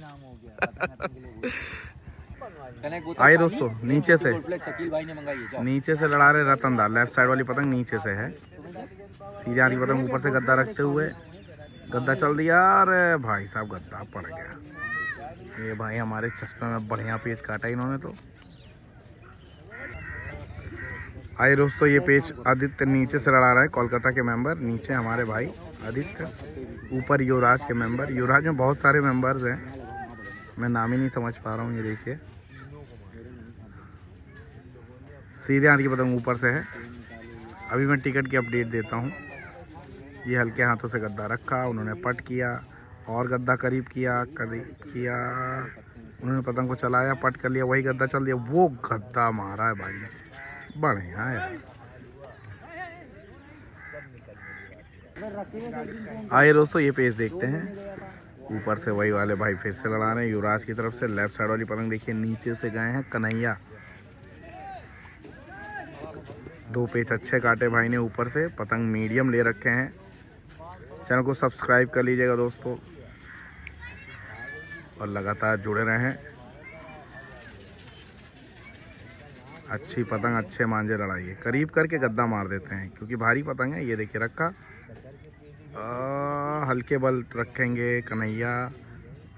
आइए दोस्तों, नीचे से नीचे से लड़ा रहे रतनदार। लेफ्ट साइड वाली पतंग नीचे से है। सीधे वाली पतंग ऊपर से गद्दा रखते हुए, गद्दा चल दिया। अरे भाई साहब गद्दा पड़ गया। ये भाई हमारे चश्मे में बढ़िया पेज काटा इन्होंने तो। आइए दोस्तों, ये पेज आदित्य नीचे से लड़ा रहा है, कोलकाता के मेंबर। नीचे हमारे भाई आदित्य, ऊपर युवराज के मेंबर। युवराज में बहुत सारे मेंबर्स हैं, मैं नाम ही नहीं समझ पा रहा हूँ। ये देखिए, सीधे हाथ की पतंग ऊपर से है। अभी मैं टिकट की अपडेट देता हूँ। ये हल्के हाथों से गद्दा रखा, उन्होंने पट किया और गद्दा करीब किया। उन्होंने पतंग को चलाया, पट कर लिया, वही गद्दा चल दिया। वो गद्दा मारा है भाई ने, बढ़िया यार। आइए दोस्तों, ये पेज देखते हैं। ऊपर से वही वाले भाई फिर से लड़ा रहे हैं युवराज की तरफ से। लेफ्ट साइड वाली पतंग देखिए, नीचे से गए हैं कन्हैया। 2 पेच अच्छे काटे भाई ने ऊपर से। पतंग मीडियम ले रखे हैं। चैनल को सब्सक्राइब कर लीजिएगा दोस्तों और लगातार जुड़े रहें। अच्छी पतंग, अच्छे मांझे लड़ाइए। करीब करके गद्दा मार देते हैं क्योंकि भारी पतंग है। ये देखिए रखा, हल्के बल रखेंगे कन्हैया।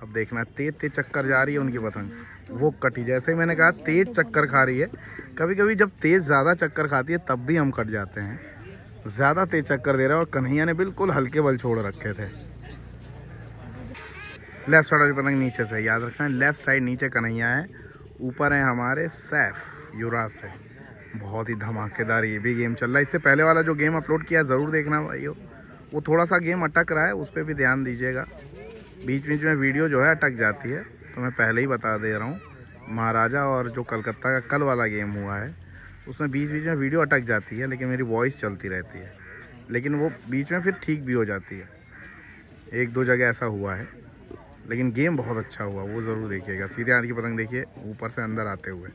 अब देखना, तेज चक्कर जा रही है उनकी पतंग, वो कटी। जैसे ही मैंने कहा तेज चक्कर खा रही है। कभी कभी जब तेज ज़्यादा चक्कर खाती है तब भी हम कट जाते हैं। ज़्यादा तेज चक्कर दे रहा है और कन्हैया ने बिल्कुल हल्के बल छोड़ रखे थे। लेफ्ट साइड वाली पतंग नीचे से, याद रखना लेफ्ट साइड नीचे कन्हैया है, ऊपर है हमारे सैफ युवराज से। बहुत ही धमाकेदार ये भी गेम चल रहा है। इससे पहले वाला जो गेम अपलोड किया ज़रूर देखना भाइयों, वो थोड़ा सा गेम अटक रहा है, उस पर भी ध्यान दीजिएगा। बीच बीच में वीडियो जो है अटक जाती है, तो मैं पहले ही बता दे रहा हूँ। महाराजा और जो कलकत्ता का कल वाला गेम हुआ है उसमें बीच बीच में वीडियो अटक जाती है, लेकिन मेरी वॉइस चलती रहती है, लेकिन वो बीच में फिर ठीक भी हो जाती है। एक दो जगह ऐसा हुआ है, लेकिन गेम बहुत अच्छा हुआ, वो ज़रूर देखिएगा। सीधे हाथ की पतंग देखिए ऊपर से अंदर आते हुए।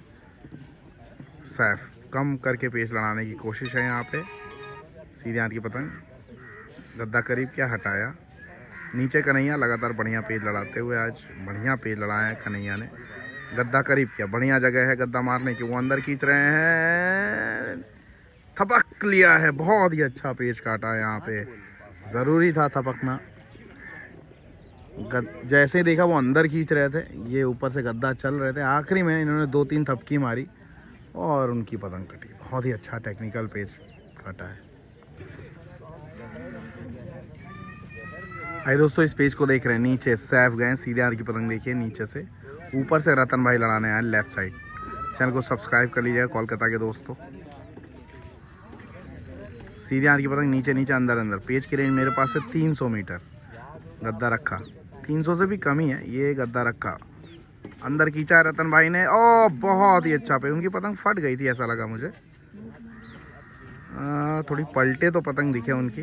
सैफ कम करके पेच लड़ाने की कोशिश है यहाँ पे। सीधे हाथ की पतंग, गद्दा करीब क्या हटाया, नीचे कन्हैया लगातार बढ़िया पेज लड़ाते हुए आज बढ़िया पेज लड़ाया है कन्हैया ने। गद्दा करीब क्या, बढ़िया जगह है गद्दा मारने की, वो अंदर खींच रहे हैं, थपक लिया है, बहुत ही अच्छा पेज काटा है यहाँ पे, ज़रूरी था थपकना। जैसे ही देखा वो अंदर खींच रहे थे, ये ऊपर से गद्दा चल रहे थे, आखिरी में इन्होंने 2-3 थपकी मारी और उनकी पतंग कटी। बहुत ही अच्छा टेक्निकल पेज काटा है। आइए दोस्तों, इस पेज को देख रहे हैं, नीचे सैफ गए, सीधे हाथ की पतंग देखिए नीचे से, ऊपर से रतन भाई लड़ाने आए लेफ्ट साइड। चैनल को सब्सक्राइब कर लीजिएगा कोलकाता के दोस्तों। सीधे हाथ की पतंग नीचे नीचे अंदर अंदर, पेज की रेंज मेरे पास से 300 मीटर। गद्दा रखा, 300 से भी कम ही है, ये गद्दा रखा, अंदर खींचा है रतन भाई ने, ओ बहुत ही अच्छा पे, उनकी पतंग फट गई थी ऐसा लगा मुझे, थोड़ी पलटे तो पतंग दिखे उनकी।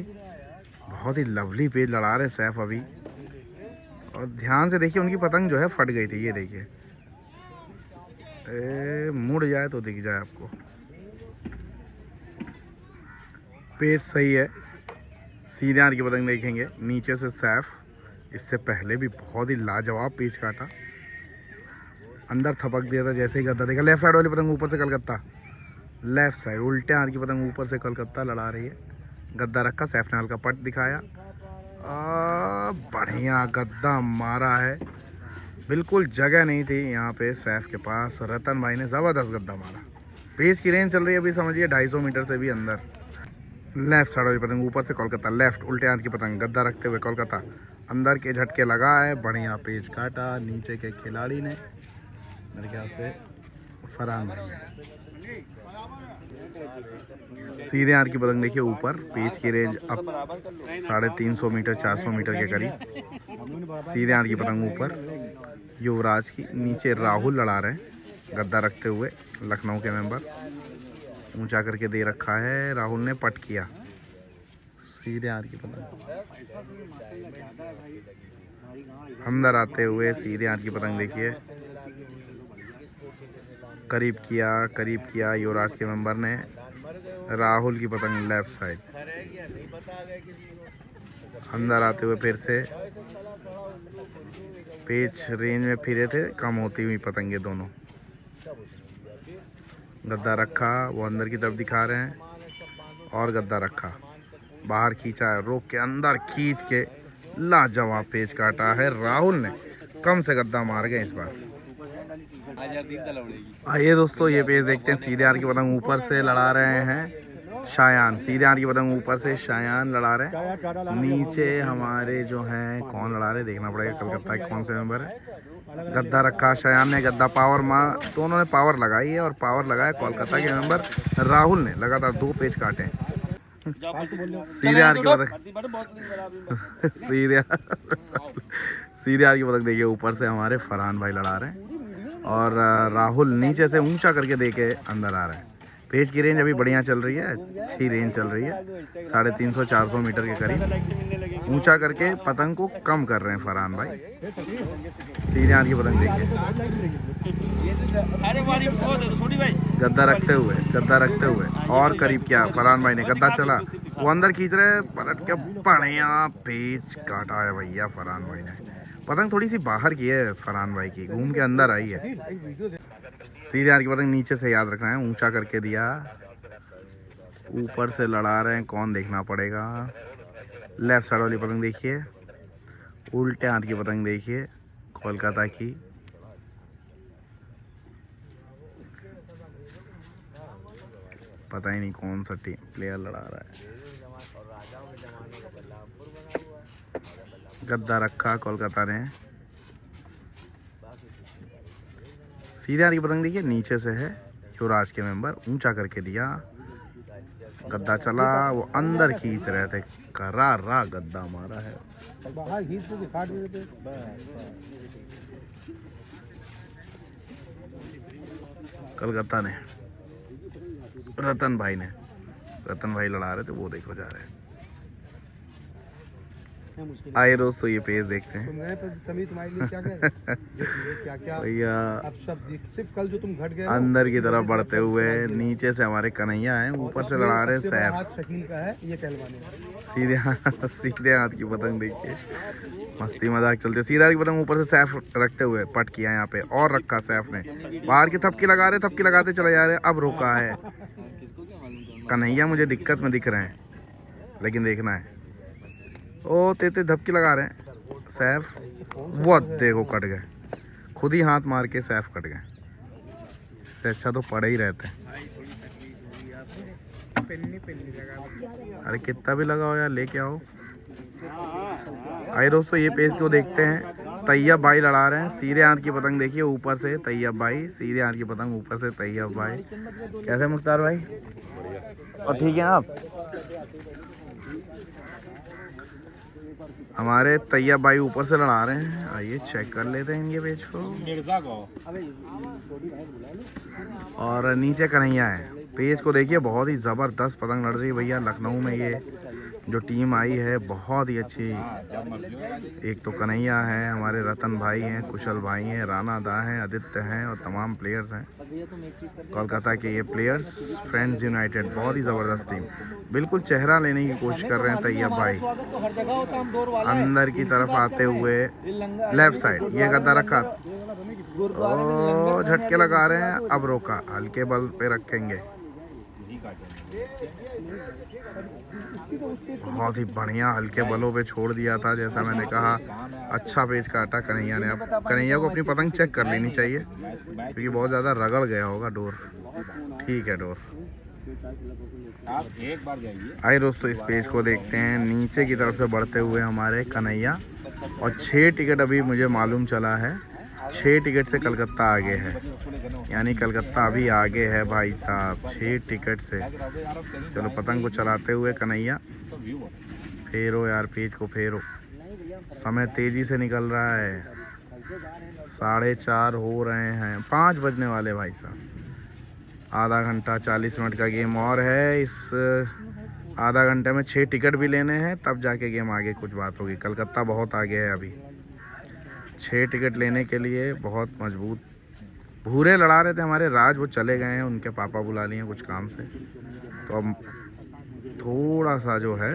बहुत ही लवली पेज लड़ा रहे सैफ अभी, और ध्यान से देखिए उनकी पतंग जो है फट गई थी, ये देखिए, मुड़ जाए तो दिख जाए आपको। पेज सही है। सीधे हाथ की पतंग देखेंगे, नीचे से सैफ, इससे पहले भी बहुत ही लाजवाब पेज काटा, अंदर थपक दिया था जैसे ही गद्दा देखा। लेफ्ट साइड वाली पतंग ऊपर से कलकत्ता, लेफ्ट साइड उल्टे हाथ की पतंग ऊपर से कलकत्ता लड़ा रही है। गद्दा रखा, सैफ ने हल्का पट दिखाया, बढ़िया गद्दा मारा है, बिल्कुल जगह नहीं थी यहाँ पे सैफ के पास। रतन भाई ने ज़बरदस्त गद्दा मारा। पेज की रेंज चल रही है अभी समझिए 250 मीटर से भी अंदर। लेफ्ट साइड वाली पतंग ऊपर से कोलकाता, लेफ्ट उल्टे हाथ की पतंग, गद्दा रखते हुए कोलकाता, अंदर के झटके लगा है, बढ़िया पेज काटा। नीचे के खिलाड़ी ने मेरे ख्याल से फरहान भाई। सीधे हाथ की पतंग देखिए ऊपर, पेज की रेंज अब 350 मीटर 400 मीटर के करीब। सीधे हाथ की पतंग ऊपर युवराज की, नीचे राहुल लड़ा रहे हैं गद्दा रखते हुए, लखनऊ के मेंबर, ऊंचा करके दे रखा है, राहुल ने पट किया। सीधे हाथ की पतंग अंदर आते हुए, सीधे हाथ की पतंग देखिए, करीब किया युवराज के मेंबर ने। राहुल की पतंग लेफ्ट साइड, अंदर आते हुए फिर से पेच रेंज में फिरे थे, कम होती हुई पतंगे दोनों। गद्दा रखा, वो अंदर की तरफ दिखा रहे हैं, और गद्दा रखा, बाहर खींचा है, रोक के अंदर खींच के लाजवाब पेच काटा है राहुल ने। कम से गद्दा मार गए इस बार। आइए दोस्तों, ये पेज देखते हैं। सीधे हाथ की पतंग ऊपर से लड़ा रहे हैं शायान, सीधे हाथ की पतंग ऊपर से शायान लड़ा रहे हैं। नीचे हमारे जो हैं कौन लड़ा रहे देखना पड़ेगा, कलकत्ता के कौन से मेंबर है। गद्दा रखा, शायान ने गद्दा पावर मार, दोनों ने पावर लगाई है, और पावर लगाया कोलकाता के मेंबर राहुल ने। लगातार 2 पेज काटे। सीधे हाथ की पतंग सीधे हाथ की पतंग देखिए, ऊपर से हमारे फरहान भाई लड़ा रहे हैं, और राहुल नीचे से ऊंचा करके दे के अंदर आ रहे हैं। पेज की रेंज अभी बढ़िया चल रही है, अच्छी रेंज चल रही है, 350-400 मीटर के करीब। ऊंचा करके पतंग को कम कर रहे हैं फरहान भाई। सीधे हाथ की पतंग देखिए, गद्दा रखते हुए और करीब किया फरहान भाई ने, गद्दा चला, वो अंदर खींच रहे, पलट के बढ़िया पेज काटा है भैया फरहान भाई ने। पतंग थोड़ी सी बाहर की है फरहान भाई की, घूम के अंदर आई है। सीधे हाथ की पतंग नीचे से याद रखना है, ऊंचा करके दिया, ऊपर से लड़ा रहे हैं, कौन देखना पड़ेगा। लेफ्ट साइड वाली पतंग देखिए, उल्टे हाथ की पतंग देखिए कोलकाता की, पता ही नहीं कौन सा टीम प्लेयर लड़ा रहा है। गद्दा रखा कोलकाता ने। सीधे हाथ की पतंग देखिए, नीचे से है युवराज के मेंबर, ऊंचा करके दिया, गद्दा चला, वो अंदर खींच रहे थे, करारा गद्दा मारा है। कलकत्ता ने रतन भाई ने, रतन भाई लड़ा रहे थे, वो देखो जा रहे हैं। आइए दोस्तों ये पेज देखते हैं सभी तुम्हारे लिए क्या क्या क्या भैया। अब सब सिर्फ कल जो तुम घट गए अंदर की तरफ बढ़ते हुए नीचे से हमारे कन्हैया हैं, ऊपर से लड़ा रहे सैफ। हाथ शकील का है, ये पहलवान है। सीधे हाथ की पतंग देखिए, मस्ती मजाक चलते। सीधा हाथ की पतंग ऊपर से सैफ रखते हुए पट किया यहाँ पे, और रखा सैफ ने। बाहर की थपकी लगा रहे, थपकी लगाते चले जा रहे। अब रोका है कन्हैया, मुझे दिक्कत में दिख रहे हैं, लेकिन देखना है। ओ तेते धपकी लगा रहे हैं सैफ, वो देखो कट गए, खुद ही हाथ मार के सैफ कट गए। इससे अच्छा तो पड़े ही रहते हैं। अरे कितना भी लगाओ यार, लेके आओ। आइए दोस्तों ये पेज को देखते हैं। तैयब भाई लड़ा रहे हैं, सीधे हाथ की पतंग देखिए ऊपर से तैयब भाई, सीधे हाथ की पतंग ऊपर से तैयब भाई। कैसे मुख्तार भाई? और ठीक है आप? हमारे तैयब भाई ऊपर से लड़ा रहे हैं। आइए चेक कर लेते हैं इनके पेज को। और नीचे कन्हैया है। पेज को देखिए, बहुत ही ज़बरदस्त पतंग लड़ रही है भैया। लखनऊ में ये जो टीम आई है बहुत ही अच्छी। एक तो कन्हैया है, हमारे रतन भाई हैं, कुशल भाई हैं, राणा दा हैं, आदित्य हैं और तमाम प्लेयर्स हैं कोलकाता के। ये प्लेयर्स फ्रेंड्स यूनाइटेड, बहुत ही ज़बरदस्त टीम। बिल्कुल चेहरा लेने की कोशिश कर रहे हैं तैयब भाई। अंदर की तरफ आते हुए लेफ्ट साइड, ये गद्दा रखा, झटके लगा रहे हैं। अब रोका, हल्के बल पे रखेंगे। बहुत ही बढ़िया हल्के बलों पे छोड़ दिया था, जैसा मैंने कहा। अच्छा पेच काटा कन्हैया ने। अब कन्हैया को अपनी पतंग चेक कर लेनी चाहिए, क्योंकि बहुत ज़्यादा रगड़ गया होगा डोर। ठीक है डोर। आप एक बार जाइए। आइए दोस्तों इस पेज को देखते हैं। नीचे की तरफ से बढ़ते हुए हमारे कन्हैया, और 6 टिकट अभी मुझे मालूम चला है, 6 टिकट से कलकत्ता आगे है। यानी कलकत्ता अभी आगे है भाई साहब, 6 टिकट से। चलो पतंग को चलाते हुए कन्हैया, फेरो यार पेज को फेरो। समय तेजी से निकल रहा है, 4:30 हो रहे हैं, 5 बजने वाले भाई साहब। आधा घंटा 40 मिनट का गेम और है। इस आधा घंटे में 6 टिकट भी लेने हैं, तब जाके गेम आगे कुछ बात होगी। कलकत्ता बहुत आगे है अभी। 6 टिकट लेने के लिए बहुत मजबूत। भूरे लड़ा रहे थे हमारे राज, वो चले गए हैं, उनके पापा बुला लिए कुछ काम से। तो अब थोड़ा सा जो है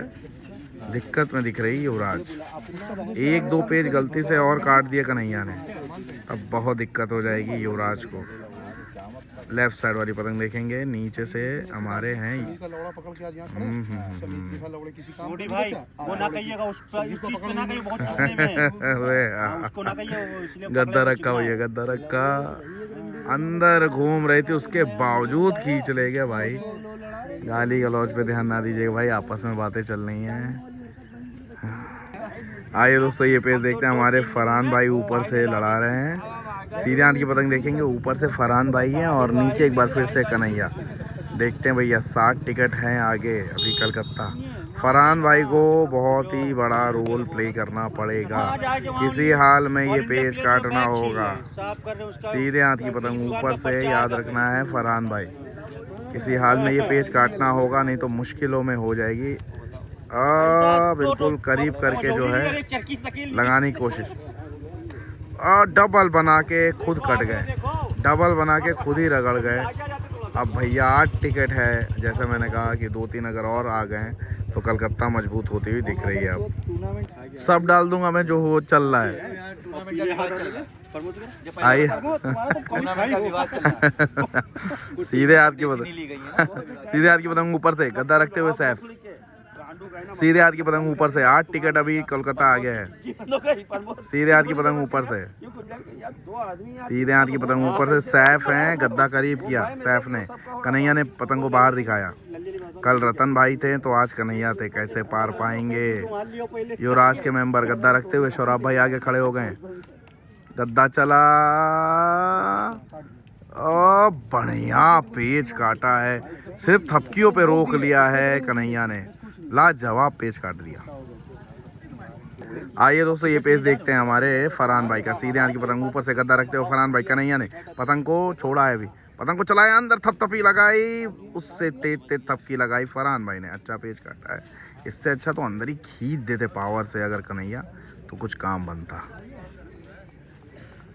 दिक्कत में दिख रही है युवराज। 1-2 पेज गलती से और काट दिए कन्हैया ने, अब बहुत दिक्कत हो जाएगी युवराज को। लेफ्ट साइड वाली पतंग देखेंगे, नीचे से हमारे हैं। गद्दा रखा भैया, गद्दा रखा। अंदर घूम रही थी, उसके बावजूद खींच ले गया भाई। गाली गलौज पे ध्यान ना दीजिएगा भाई, आपस में बातें चल रही हैं। आइए दोस्तों ये पेज देखते हैं। हमारे फरहान भाई ऊपर से लड़ा रहे हैं। सीधे हाथ की पतंग देखेंगे, ऊपर से फरहान भाई हैं और नीचे एक बार फिर से कन्हैया। देखते हैं भैया, 60 टिकट हैं आगे अभी कलकत्ता। फरहान भाई को बहुत ही बड़ा रोल प्ले करना पड़ेगा, किसी हाल में ये पेज काटना होगा। सीधे हाथ की पतंग ऊपर से, याद रखना है फरहान भाई, किसी हाल में ये पेज काटना होगा, नहीं तो मुश्किलों में हो जाएगी। बिल्कुल करीब करके जो है लगाने की कोशिश, और डबल बना के खुद कट गए, डबल बना के खुद ही रगड़ गए। अब भैया 8 टिकट है, जैसे मैंने कहा कि 2-3 अगर और आ गए तो कलकत्ता मजबूत होती हुई दिख रही है। अब सब डाल दूंगा मैं जो हो चल रहा है। आइए सीधे हाथ की पतंग, सीधे हाथ की पतंग ऊपर से गद्दा रखते हुए सैफ, सीधे हाथ की पतंग ऊपर से। 8 टिकट अभी कोलकाता आ गया है। सीधे हाथ की पतंग ऊपर से, सीधे हाथ की पतंग ऊपर से। सैफ हैं, गद्दा करीब किया सैफ ने, कन्हैया ने पतंग को बाहर दिखाया। कल रतन भाई थे तो आज कन्हैया थे, कैसे पार पाएंगे। युवराज के मेंबर गद्दा रखते हुए, शौराब भाई आगे खड़े हो गए। गद्दा चला, ओ बढ़िया पेच काटा है, सिर्फ थपकियों पे रोक लिया है कन्हैया ने, लाजवाब पेच काट दिया। आइए दोस्तों ये पेज देखते हैं हमारे फरहान भाई का। सीधे हाथ की पतंग ऊपर से गद्दा रखते हुए फरहान भाई, कन्हैया ने पतंग को छोड़ा है अभी, पतंग को चलाया अंदर, थपथपी लगाई, उससे तेज तेज थपकी लगाई फरहान भाई ने। अच्छा पेच काटा है, इससे अच्छा तो अंदर ही खींच देते पावर से अगर कन्हैया, तो कुछ काम बनता।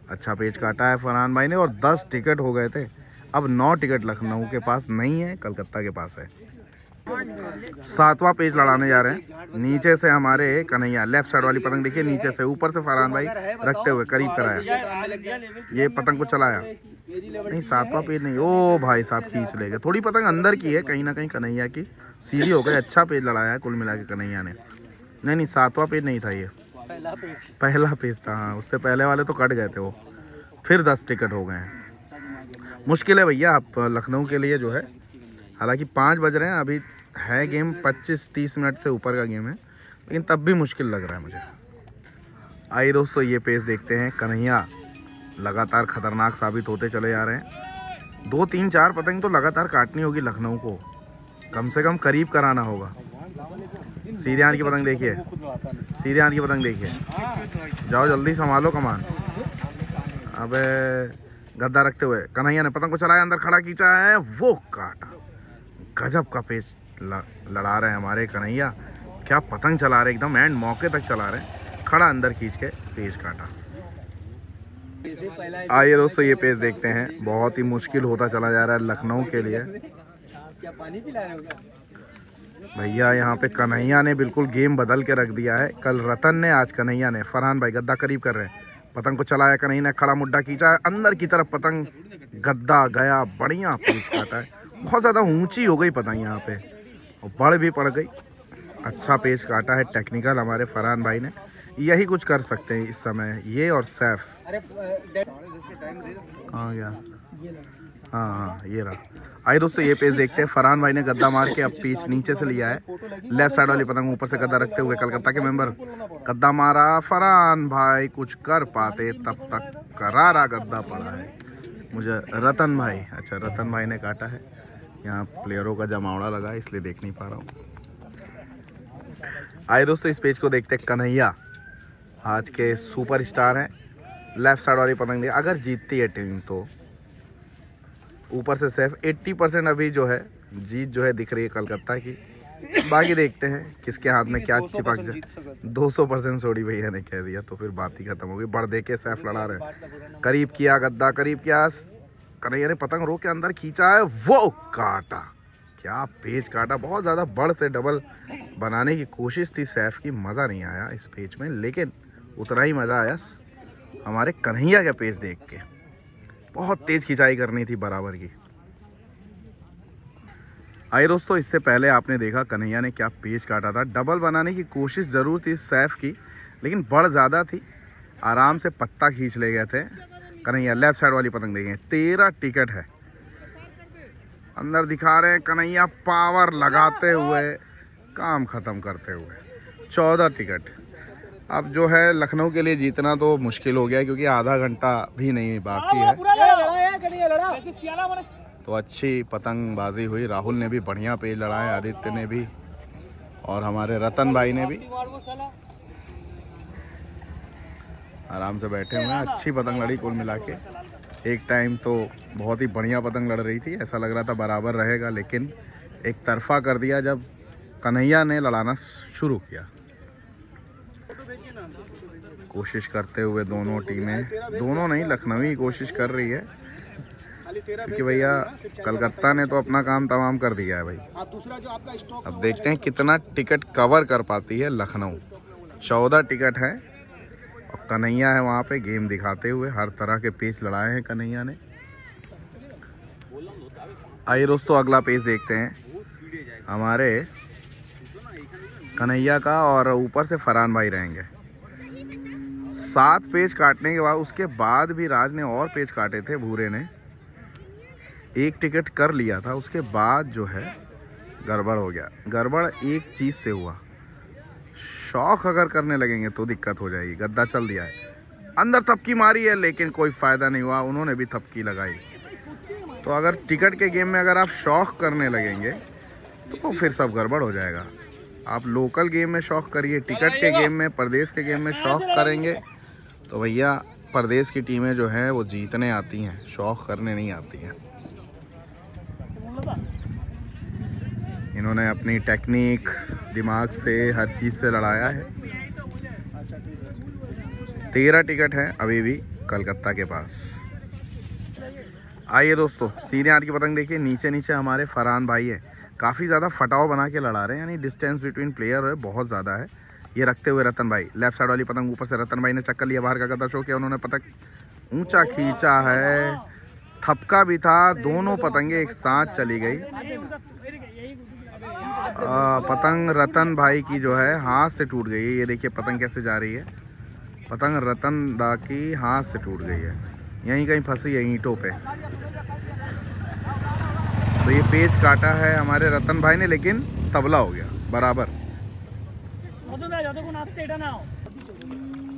अच्छा पेच काटा है फरहान भाई ने और 10 टिकट हो गए थे। अब 9 टिकट लखनऊ के पास नहीं है, कलकत्ता के पास है। 7वां पेच लड़ाने जा रहे हैं। नीचे से हमारे कन्हैया, लेफ्ट साइड वाली पतंग देखिए नीचे से, ऊपर से फरहान भाई रखते हुए करीब कराया, ये पतंग को चलाया नहीं। 7वां पेज नहीं, ओ भाई साहब खींच ले गए। थोड़ी पतंग अंदर की है, कहीं ना कहीं कन्हैया की सीधी हो गई। अच्छा पेज लड़ाया है कुल मिला के कन्हैया ने। नहीं 7वां पेज नहीं था, ये पहला पेज था। हाँ उससे पहले वाले तो कट गए थे वो। फिर 10 टिकट हो गए हैं। मुश्किल है भैया आप लखनऊ के लिए जो है, हालांकि 5 बज रहे हैं अभी, है गेम 25-30 मिनट से ऊपर का गेम है, लेकिन तब भी मुश्किल लग रहा है मुझे। आइए दोस्तों ये पेज देखते हैं। कन्हैया लगातार खतरनाक साबित होते चले जा रहे हैं। 2, 3, 4 पतंग तो लगातार काटनी होगी लखनऊ को, कम से कम करीब कराना होगा। सीधे हाथ की पतंग देखिए, सीधे हाथ की पतंग देखिए, जाओ जल्दी संभालो कमान। अबे गद्दा रखते हुए कन्हैया ने पतंग को चलाया, अंदर खड़ा खींचा है, वो काटा। गजब का पेच लड़ा रहे हैं हमारे कन्हैया। क्या पतंग चला रहे, एकदम एंड मौके तक चला रहे हैं। खड़ा अंदर खींच के पेच काटा। आइए दोस्तों ये पेज देखते हैं। बहुत ही मुश्किल होता चला जा रहा है लखनऊ के लिए। क्या पानी पिला रहे हो भैया यहाँ पे कन्हैया ने बिल्कुल गेम बदल के रख दिया है। कल रतन ने, आज कन्हैया ने। फरहान भाई गद्दा करीब कर रहे हैं, पतंग को चलाया कन्हैया ने, खड़ा मुड्डा खींचा अंदर की तरफ, पतंग गद्दा गया, बढ़िया पेच काटा है। बहुत ज़्यादा ऊंची हो गई पतंग यहाँ पे और बढ़ भी पड़ गई। अच्छा पेच काटा है, टेक्निकल हमारे फरहान भाई ने। यही कुछ कर सकते हैं इस समय ये और सैफ। कहाँ गया? हाँ ये रहा। आइए दोस्तों ये पेज देखते हैं। फरहान भाई ने गद्दा मार के अब पीच नीचे से लिया है। लेफ्ट साइड वाली पतंग ऊपर से गद्दा रखते हुए कलकत्ता के मेंबर, गद्दा मारा। फरहान भाई कुछ कर पाते, तब तक करारा गद्दा पड़ा है। मुझे रतन भाई, अच्छा रतन भाई ने काटा है। यहाँ प्लेयरों का जमावड़ा लगा इसलिए देख नहीं पा रहा हूँ। आइए दोस्तों इस पेज को देखते हैं। कन्हैया आज के सुपर स्टार हैं। लेफ्ट साइड वाली पतंग देखिए, अगर जीतती है टीम तो ऊपर से सिर्फ 80% अभी जो है जीत जो है दिख रही है कलकत्ता की। बाकी देखते हैं किसके हाथ में क्या चिपक जाए। 200% सोडी भैया ने कह दिया तो फिर बात ही खत्म हो गई। बढ़ दे के सैफ लड़ा रहे, करीब किया गद्दा, करीब किया। कन्हैया ने पतंग रोक के अंदर खींचा है, वो काटा। क्या पेच काटा, बहुत ज़्यादा बढ़ से डबल बनाने की कोशिश थी सैफ की। मज़ा नहीं आया इस पेच में, लेकिन उतना ही मज़ा आया हमारे कन्हैया का पेच देख के। बहुत तेज खिंचाई करनी थी बराबर की। आइए दोस्तों इससे पहले आपने देखा कन्हैया ने क्या पेच काटा था। डबल बनाने की कोशिश ज़रूर थी सैफ की, लेकिन बढ़ ज़्यादा थी। आराम से पत्ता खींच ले गए थे कन्हैया। लेफ्ट साइड वाली पतंग देखें, 13 टिकट है। अंदर दिखा रहे हैं कन्हैया पावर लगाते हुए, काम ख़त्म करते हुए। 14 टिकट। अब जो है लखनऊ के लिए जीतना तो मुश्किल हो गया, क्योंकि आधा घंटा भी नहीं बाकी है। तो अच्छी पतंगबाजी हुई। राहुल ने भी बढ़िया पेज लड़ाए, आदित्य ने भी और हमारे रतन भाई ने भी आराम से बैठे हुए हैं। अच्छी पतंग लड़ी कुल मिला के। एक टाइम तो बहुत ही बढ़िया पतंग लड़ रही थी, ऐसा लग रहा था बराबर रहेगा, लेकिन एक तरफा कर दिया जब कन्हैया ने लड़ाना शुरू किया। कोशिश करते हुए दोनों टीमें, दोनों नहीं लखनऊ कोशिश कर रही है, क्योंकि भैया कलकत्ता ने तो अपना काम तमाम कर दिया है भाई। अब देखते हैं कितना टिकट कवर कर पाती है लखनऊ। 14 टिकट है और कन्हैया है वहाँ पे गेम दिखाते हुए। हर तरह के पेच लड़ाए हैं कन्हैया ने। आइए दोस्तों अगला पेज देखते हैं हमारे कन्हैया का, और ऊपर से फरहान भाई रहेंगे। 7 पेज काटने के बाद, उसके बाद भी राज ने और पेज काटे थे, भूरे ने 1 टिकट कर लिया था। उसके बाद जो है गड़बड़ हो गया। गड़बड़ एक चीज़ से हुआ, शौक अगर करने लगेंगे तो दिक्कत हो जाएगी। गद्दा चल दिया है, अंदर थपकी मारी है, लेकिन कोई फ़ायदा नहीं हुआ। उन्होंने भी थपकी लगाई। तो अगर टिकट के गेम में अगर आप शौक करने लगेंगे तो फिर सब गड़बड़ हो जाएगा। आप लोकल गेम में शौक करिए, टिकट के गेम में, प्रदेश के गेम में शौक करेंगे तो भैया प्रदेश की टीमें जो हैं वो जीतने आती हैं, शौक करने नहीं आती हैं। इन्होंने अपनी टेक्निक दिमाग से हर चीज़ से लड़ाया है। 13 टिकट है अभी भी कलकत्ता के पास। आइए दोस्तों, सीधे हाथ की पतंग देखिए। नीचे नीचे हमारे फरहान भाई है, काफ़ी ज़्यादा फटाव बना के लड़ा रहे हैं, यानी डिस्टेंस बिटवीन प्लेयर है बहुत ज़्यादा है। ये रखते हुए रतन भाई लेफ्ट साइड वाली पतंग ऊपर से रतन भाई ने चक्कर लिया, बाहर का गद्दा शो किया, उन्होंने पतंग ऊंचा खींचा है, थपका भी था, दोनों पतंगे एक साथ चली गई। पतंग रतन भाई की जो है हाथ से टूट गई है। ये देखिए पतंग कैसे जा रही है, पतंग रतन दा की हाथ से टूट गई है, यहीं कहीं फंसी है ईंटों पे। तो ये पेच काटा है हमारे रतन भाई ने, लेकिन तबला हो गया बराबर।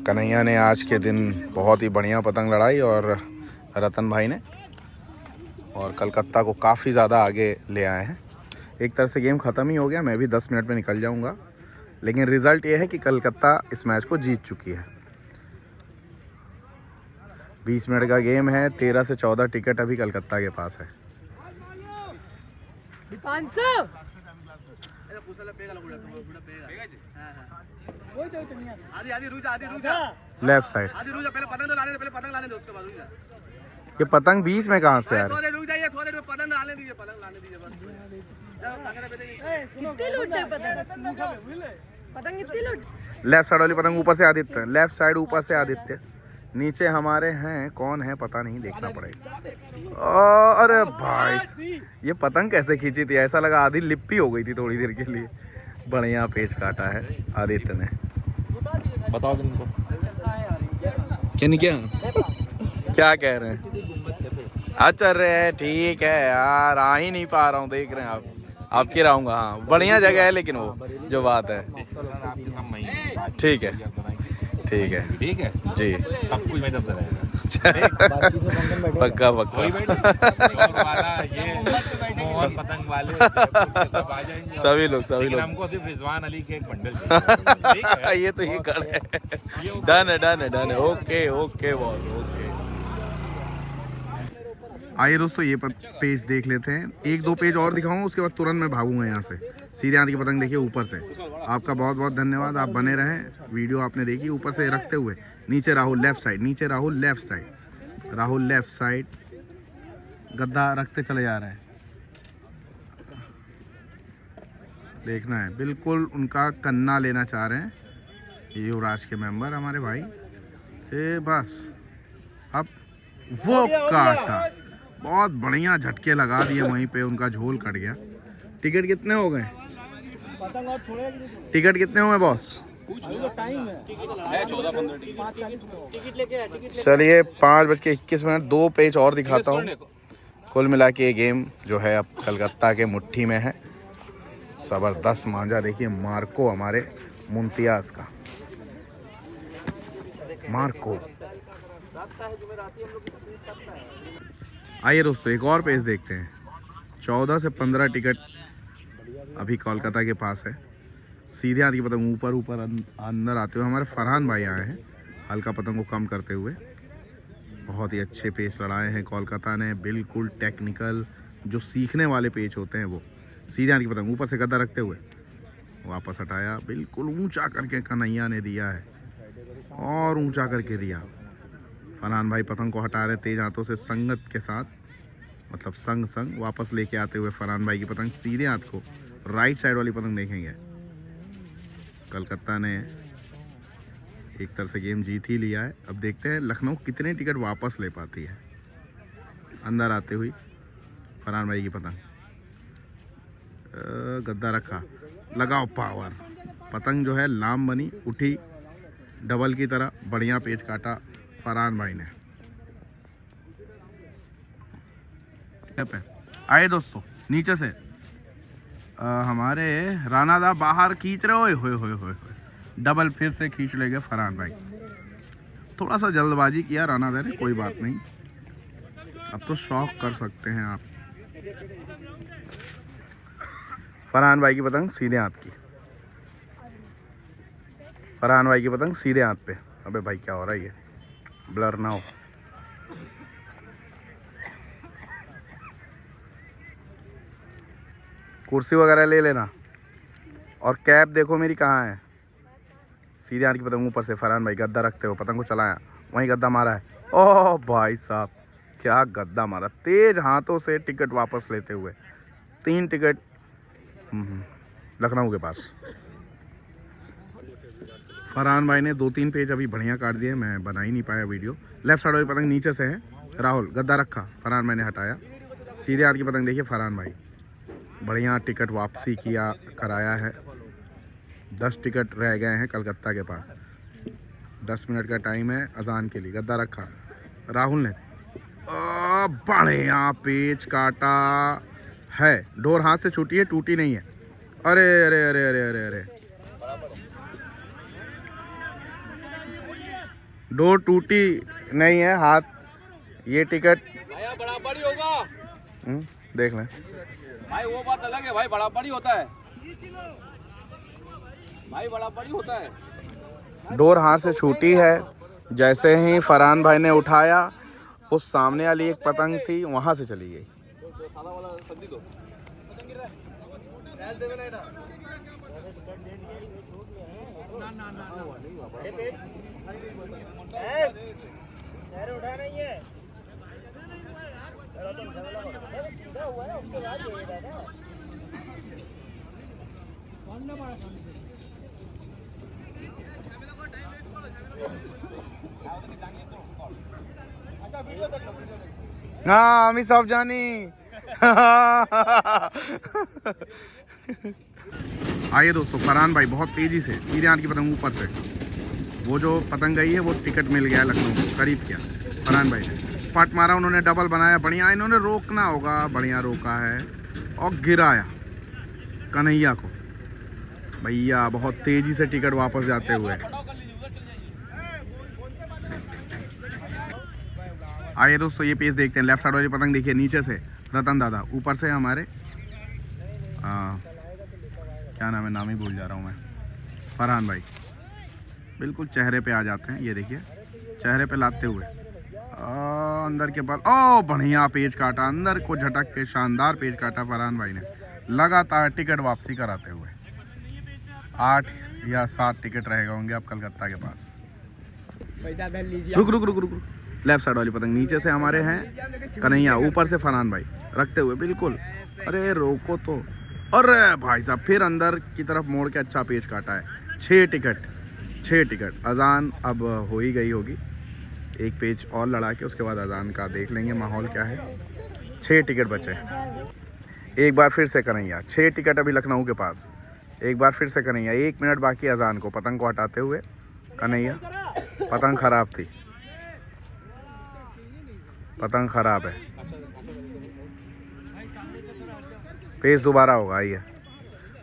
कन्हैया ने आज के दिन बहुत ही बढ़िया पतंग लड़ाई और रतन भाई ने, और कलकत्ता को काफ़ी ज़्यादा आगे ले आए हैं। एक तरह से गेम ख़त्म ही हो गया, मैं भी 10 मिनट में निकल जाऊंगा, लेकिन रिज़ल्ट ये है कि कलकत्ता इस मैच को जीत चुकी है। 20 मिनट का गेम है, 13 से 14 टिकट अभी कलकत्ता के पास है। लेफ्ट साइड ये पतंग बीच में कहाँ से आ रही है? लेफ्ट साइड वाली पतंग ऊपर से आदित्य, लेफ्ट साइड ऊपर से आदित्य, नीचे हमारे हैं कौन है पता नहीं, देखना पड़ेगा। अरे भाई ये पतंग कैसे खींची थी, ऐसा लगा आधी लिप्पी हो गई थी थोड़ी देर के लिए। बढ़िया पेच काटा है आदित्य ने। बताओ तुमको क्या कह रहे हैं? अच्छा रहे हैं, ठीक है यार, आ ही नहीं पा रहा हूँ, देख रहे हैं आप, आपके रहूँगा। हाँ बढ़िया जगह है, लेकिन वो जो बात है ठीक है ठीक है ठीक है जी, सब कुछ मैं तब पक्का पक्का पतंग वाले सभी लोग हमको सिर्फ रिजवान अली के एक बंडल ये तो ये कर डन है डन है डन है। Okay okay boss okay. आइए दोस्तों ये पेज देख लेते हैं, 1-2 पेज और दिखाऊंगा, उसके बाद तुरंत मैं भागूंगा यहाँ से। सीधे हाथ की पतंग देखिए ऊपर से। आपका बहुत बहुत धन्यवाद, आप बने रहें, वीडियो आपने देखी। ऊपर से रखते हुए नीचे राहुल लेफ्ट साइड, नीचे Rahul left side, Rahul left side, गद्दा रखते चले जा रहे हैं। देखना है, बिल्कुल उनका कन्ना लेना चाह रहे हैं ये युवराज के मेंबर हमारे भाई। बस अब वो काटा, बहुत बढ़िया झटके लगा दिए, वहीं पे उनका झोल कट गया। टिकट कितने हो गए? टिकट कितने हुए बॉस? चलिए 5:21, 2 पेज और दिखाता हूँ। कुल मिला के ये गेम जो है अब कलकत्ता के मुट्ठी में है। ज़बरदस्त मांझा देखिए मार्को, हमारे मुमतियाज का मार्को। आइए दोस्तों एक और पेज देखते हैं। 14 से 15 टिकट अभी कोलकाता के पास है। सीधे हाथ की पतंग ऊपर ऊपर अंदर आते हुए हमारे फरहान भाई आए हैं, हल्का पतंग को कम करते हुए। बहुत ही अच्छे पेच लड़ाए हैं कोलकाता ने, बिल्कुल टेक्निकल, जो सीखने वाले पेच होते हैं वो। सीधे हाथ की पतंग ऊपर से गद्दा रखते हुए वापस हटाया, बिल्कुल ऊंचा करके कन्हैया ने दिया है, और ऊंचा करके दिया। फरहान भाई पतंग को हटा रहे तेज हाथों से, संगत के साथ, मतलब संग संग वापस लेके आते हुए फरहान भाई की पतंग सीधे हाथ को। राइट साइड वाली पतंग देखेंगे, कलकत्ता ने एक तरह से गेम जीत ही लिया है। अब देखते हैं लखनऊ कितने टिकट वापस ले पाती है। अंदर आते हुई फरहान भाई की पतंग, गद्दा रखा, लगाओ पावर, पतंग जो है लाम बनी, उठी डबल की तरह, बढ़िया पेच काटा फरहान भाई ने। आए दोस्तों नीचे से हमारे राणा दा बाहर खींच रहे, ओए होए होए होए, डबल फिर से खींच ले गए फरहान भाई। थोड़ा सा जल्दबाजी किया राणा दा ने, कोई बात नहीं, अब तो शौक कर सकते हैं आप। फरहान भाई की पतंग सीधे हाथ की, फरहान भाई की पतंग सीधे हाथ पे। अबे भाई क्या हो रहा है, ये ब्लर ना हो। कुर्सी वगैरह ले लेना। और कैप देखो मेरी कहाँ है, सीधे हाथ की पतंग ऊपर से फरहान भाई गद्दा रखते हो पतंग को चलाया, वहीं गद्दा मारा है। ओह भाई साहब क्या गद्दा मारा, तेज हाथों से टिकट वापस लेते हुए। 3 टिकट लखनऊ के पास। फरहान भाई ने 2-3 पेज अभी बढ़िया काट दिए, मैं बना ही नहीं पाया वीडियो। लेफ्ट साइड वाली पतंग नीचे से है, राहुल गद्दा रखा, फरहान भाई ने हटाया। सीधे हाथ की पतंग देखिए फरहान भाई बढ़िया टिकट वापसी किया कराया है। 10 टिकट रह गए हैं कलकत्ता के पास। 10 मिनट का टाइम है अजान के लिए। गद्दा रखा राहुल ने, बढ़िया पेच काटा है। डोर हाथ से छूटी है, टूटी नहीं है। अरे अरे अरे अरे अरे अरे डोर टूटी नहीं है, हाथ ये टिकट बराबर ही होगा। देख लें भाई वो बात अलग है भाई, बराबर ही होता है भाई, बराबर ही होता है। डोर हाथ से छूटी है। जैसे ही फरहान भाई ने उठाया, उस सामने वाली एक पतंग थी वहां से चली गई। हाँ আমি सब जानी। आइए दोस्तों, फरहान भाई बहुत तेजी से सीधे हाथ की पतंग ऊपर से, वो जो पतंग गई है वो टिकट मिल गया लखनऊ को, करीब किया फरहान भाई ने। पट मारा उन्होंने, डबल बनाया बढ़िया। इन्होंने रोकना होगा, बढ़िया रोका है और गिराया कन्हैया को। भैया बहुत तेजी से टिकट वापस जाते हुए। आइए दोस्तों ये पेज देखते हैं। लेफ्ट साइड वाली पतंग देखिए नीचे से रतन दादा, ऊपर से हमारे क्या नाम है, नाम ही भूल जा रहा हूँ मैं, फरहान भाई बिल्कुल चेहरे पे आ जाते हैं। ये देखिए चेहरे पे लाते हुए अंदर के पास। ओ बढ़िया पेज काटा, अंदर को झटक के शानदार पेज काटा फरहान भाई ने, लगातार टिकट वापसी कराते हुए। 8 या 7 टिकट रहेगा होंगे अब कलकत्ता के पास। पैसा धर लीजिए। रुक रुक रुक रुक रुक। लेफ्ट साइड वाली पतंग नीचे से हमारे हैं कन्हैया, ऊपर से फरहान भाई रखते हुए बिल्कुल। अरे रोको तो, अरे भाई साहब फिर अंदर की तरफ मोड़ के अच्छा पेज काटा है। 6 टिकट। अजान अब हो ही गई होगी, एक पेज और लड़ा के उसके बाद अजान का देख लेंगे माहौल क्या है। 6 टिकट बचे। एक बार फिर से कन्हैया, 6 टिकट अभी लखनऊ के पास। एक बार फिर से कन्हैया, 1 मिनट बाकी अजान को। पतंग को हटाते हुए कन्हैया, पतंग खराब थी, पतंग खराब है। पेज दोबारा होगा। आइए,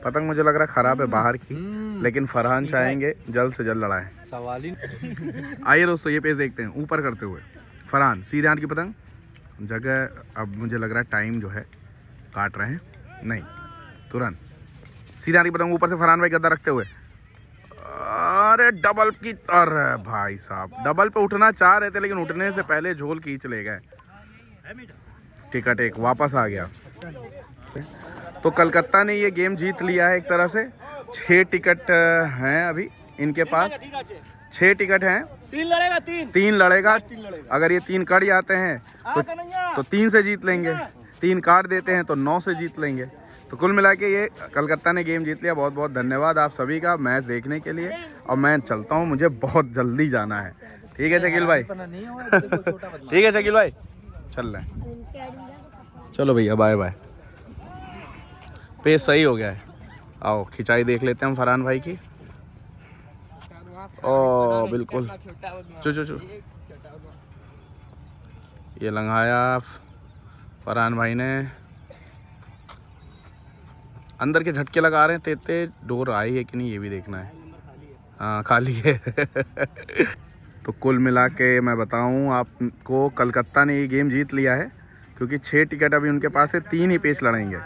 पतंग मुझे लग रहा है खराब है बाहर की, लेकिन फरहान चाहेंगे जल्द से जल्द लड़ाएं। सवाल ही आइए दोस्तों ये पेज देखते हैं ऊपर करते हुए। फरहान सीधे हाथ की पतंग जगह, अब मुझे लग रहा है टाइम जो है काट रहे हैं, नहीं तुरंत सीधे हाथ की पतंग ऊपर से फरहान भाई गद्दा रखते हुए। अरे डबल की, अरे भाई साहब डबल पे उठना चाह रहे थे लेकिन उठने से पहले झोल खींच ले गए। टिकट एक वापस आ गया। तो कलकत्ता ने ये गेम जीत लिया है एक तरह से। 6 टिकट हैं अभी इनके पास, 6 टिकट हैं। 3 लड़ेगा। अगर ये 3 कट जाते हैं तो 3 से जीत लेंगे, 3 काट देते हैं तो 9 से जीत लेंगे। तो कुल मिला के ये कलकत्ता ने गेम जीत लिया। बहुत बहुत धन्यवाद आप सभी का मैच देखने के लिए। और मैं चलता हूँ, मुझे बहुत जल्दी जाना है। ठीक है शकील भाई? ठीक है शकील भाई, चल रहे हैं। चलो भैया बाय बाय। पेज सही हो गया है। आओ खिंचाई देख लेते हैं हम फरहान भाई की। ओ बिल्कुल चू चू चू, ये लंघाया फरहान भाई ने। अंदर के झटके लगा रहे हैं तेज तेज। डोर आई है कि नहीं ये भी देखना है। हाँ खाली है। तो कुल मिला के मैं बताऊं आपको, कलकत्ता ने ये गेम जीत लिया है क्योंकि 6 टिकट अभी उनके पास है। 3 ही पेज लड़ेंगे।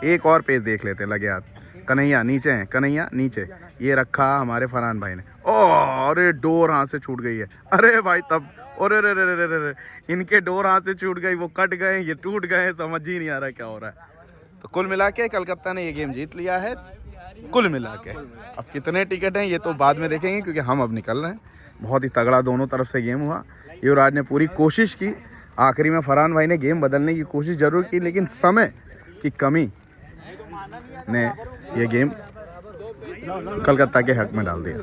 एक और पेज देख लेते लगे हाथ। कन्हैया नीचे हैं, कन्हैया नीचे, ये रखा हमारे फरहान भाई ने। ओ अरे डोर हाथ से छूट गई है। अरे भाई तब, अरे रे रे रे रे, इनके डोर हाथ से छूट गई, वो कट गए, ये टूट गए, समझ ही नहीं आ रहा क्या हो रहा है। तो कुल मिला के कलकत्ता ने ये गेम जीत लिया है कुल मिला के। अब कितने टिकट हैं ये तो बाद में देखेंगे क्योंकि हम अब निकल रहे हैं। बहुत ही तगड़ा दोनों तरफ से गेम हुआ। युवराज ने पूरी कोशिश की, आखिरी में फरहान भाई ने गेम बदलने की कोशिश जरूर की, लेकिन समय की कमी ने ये गेम कलकत्ता के हक में डाल दिया।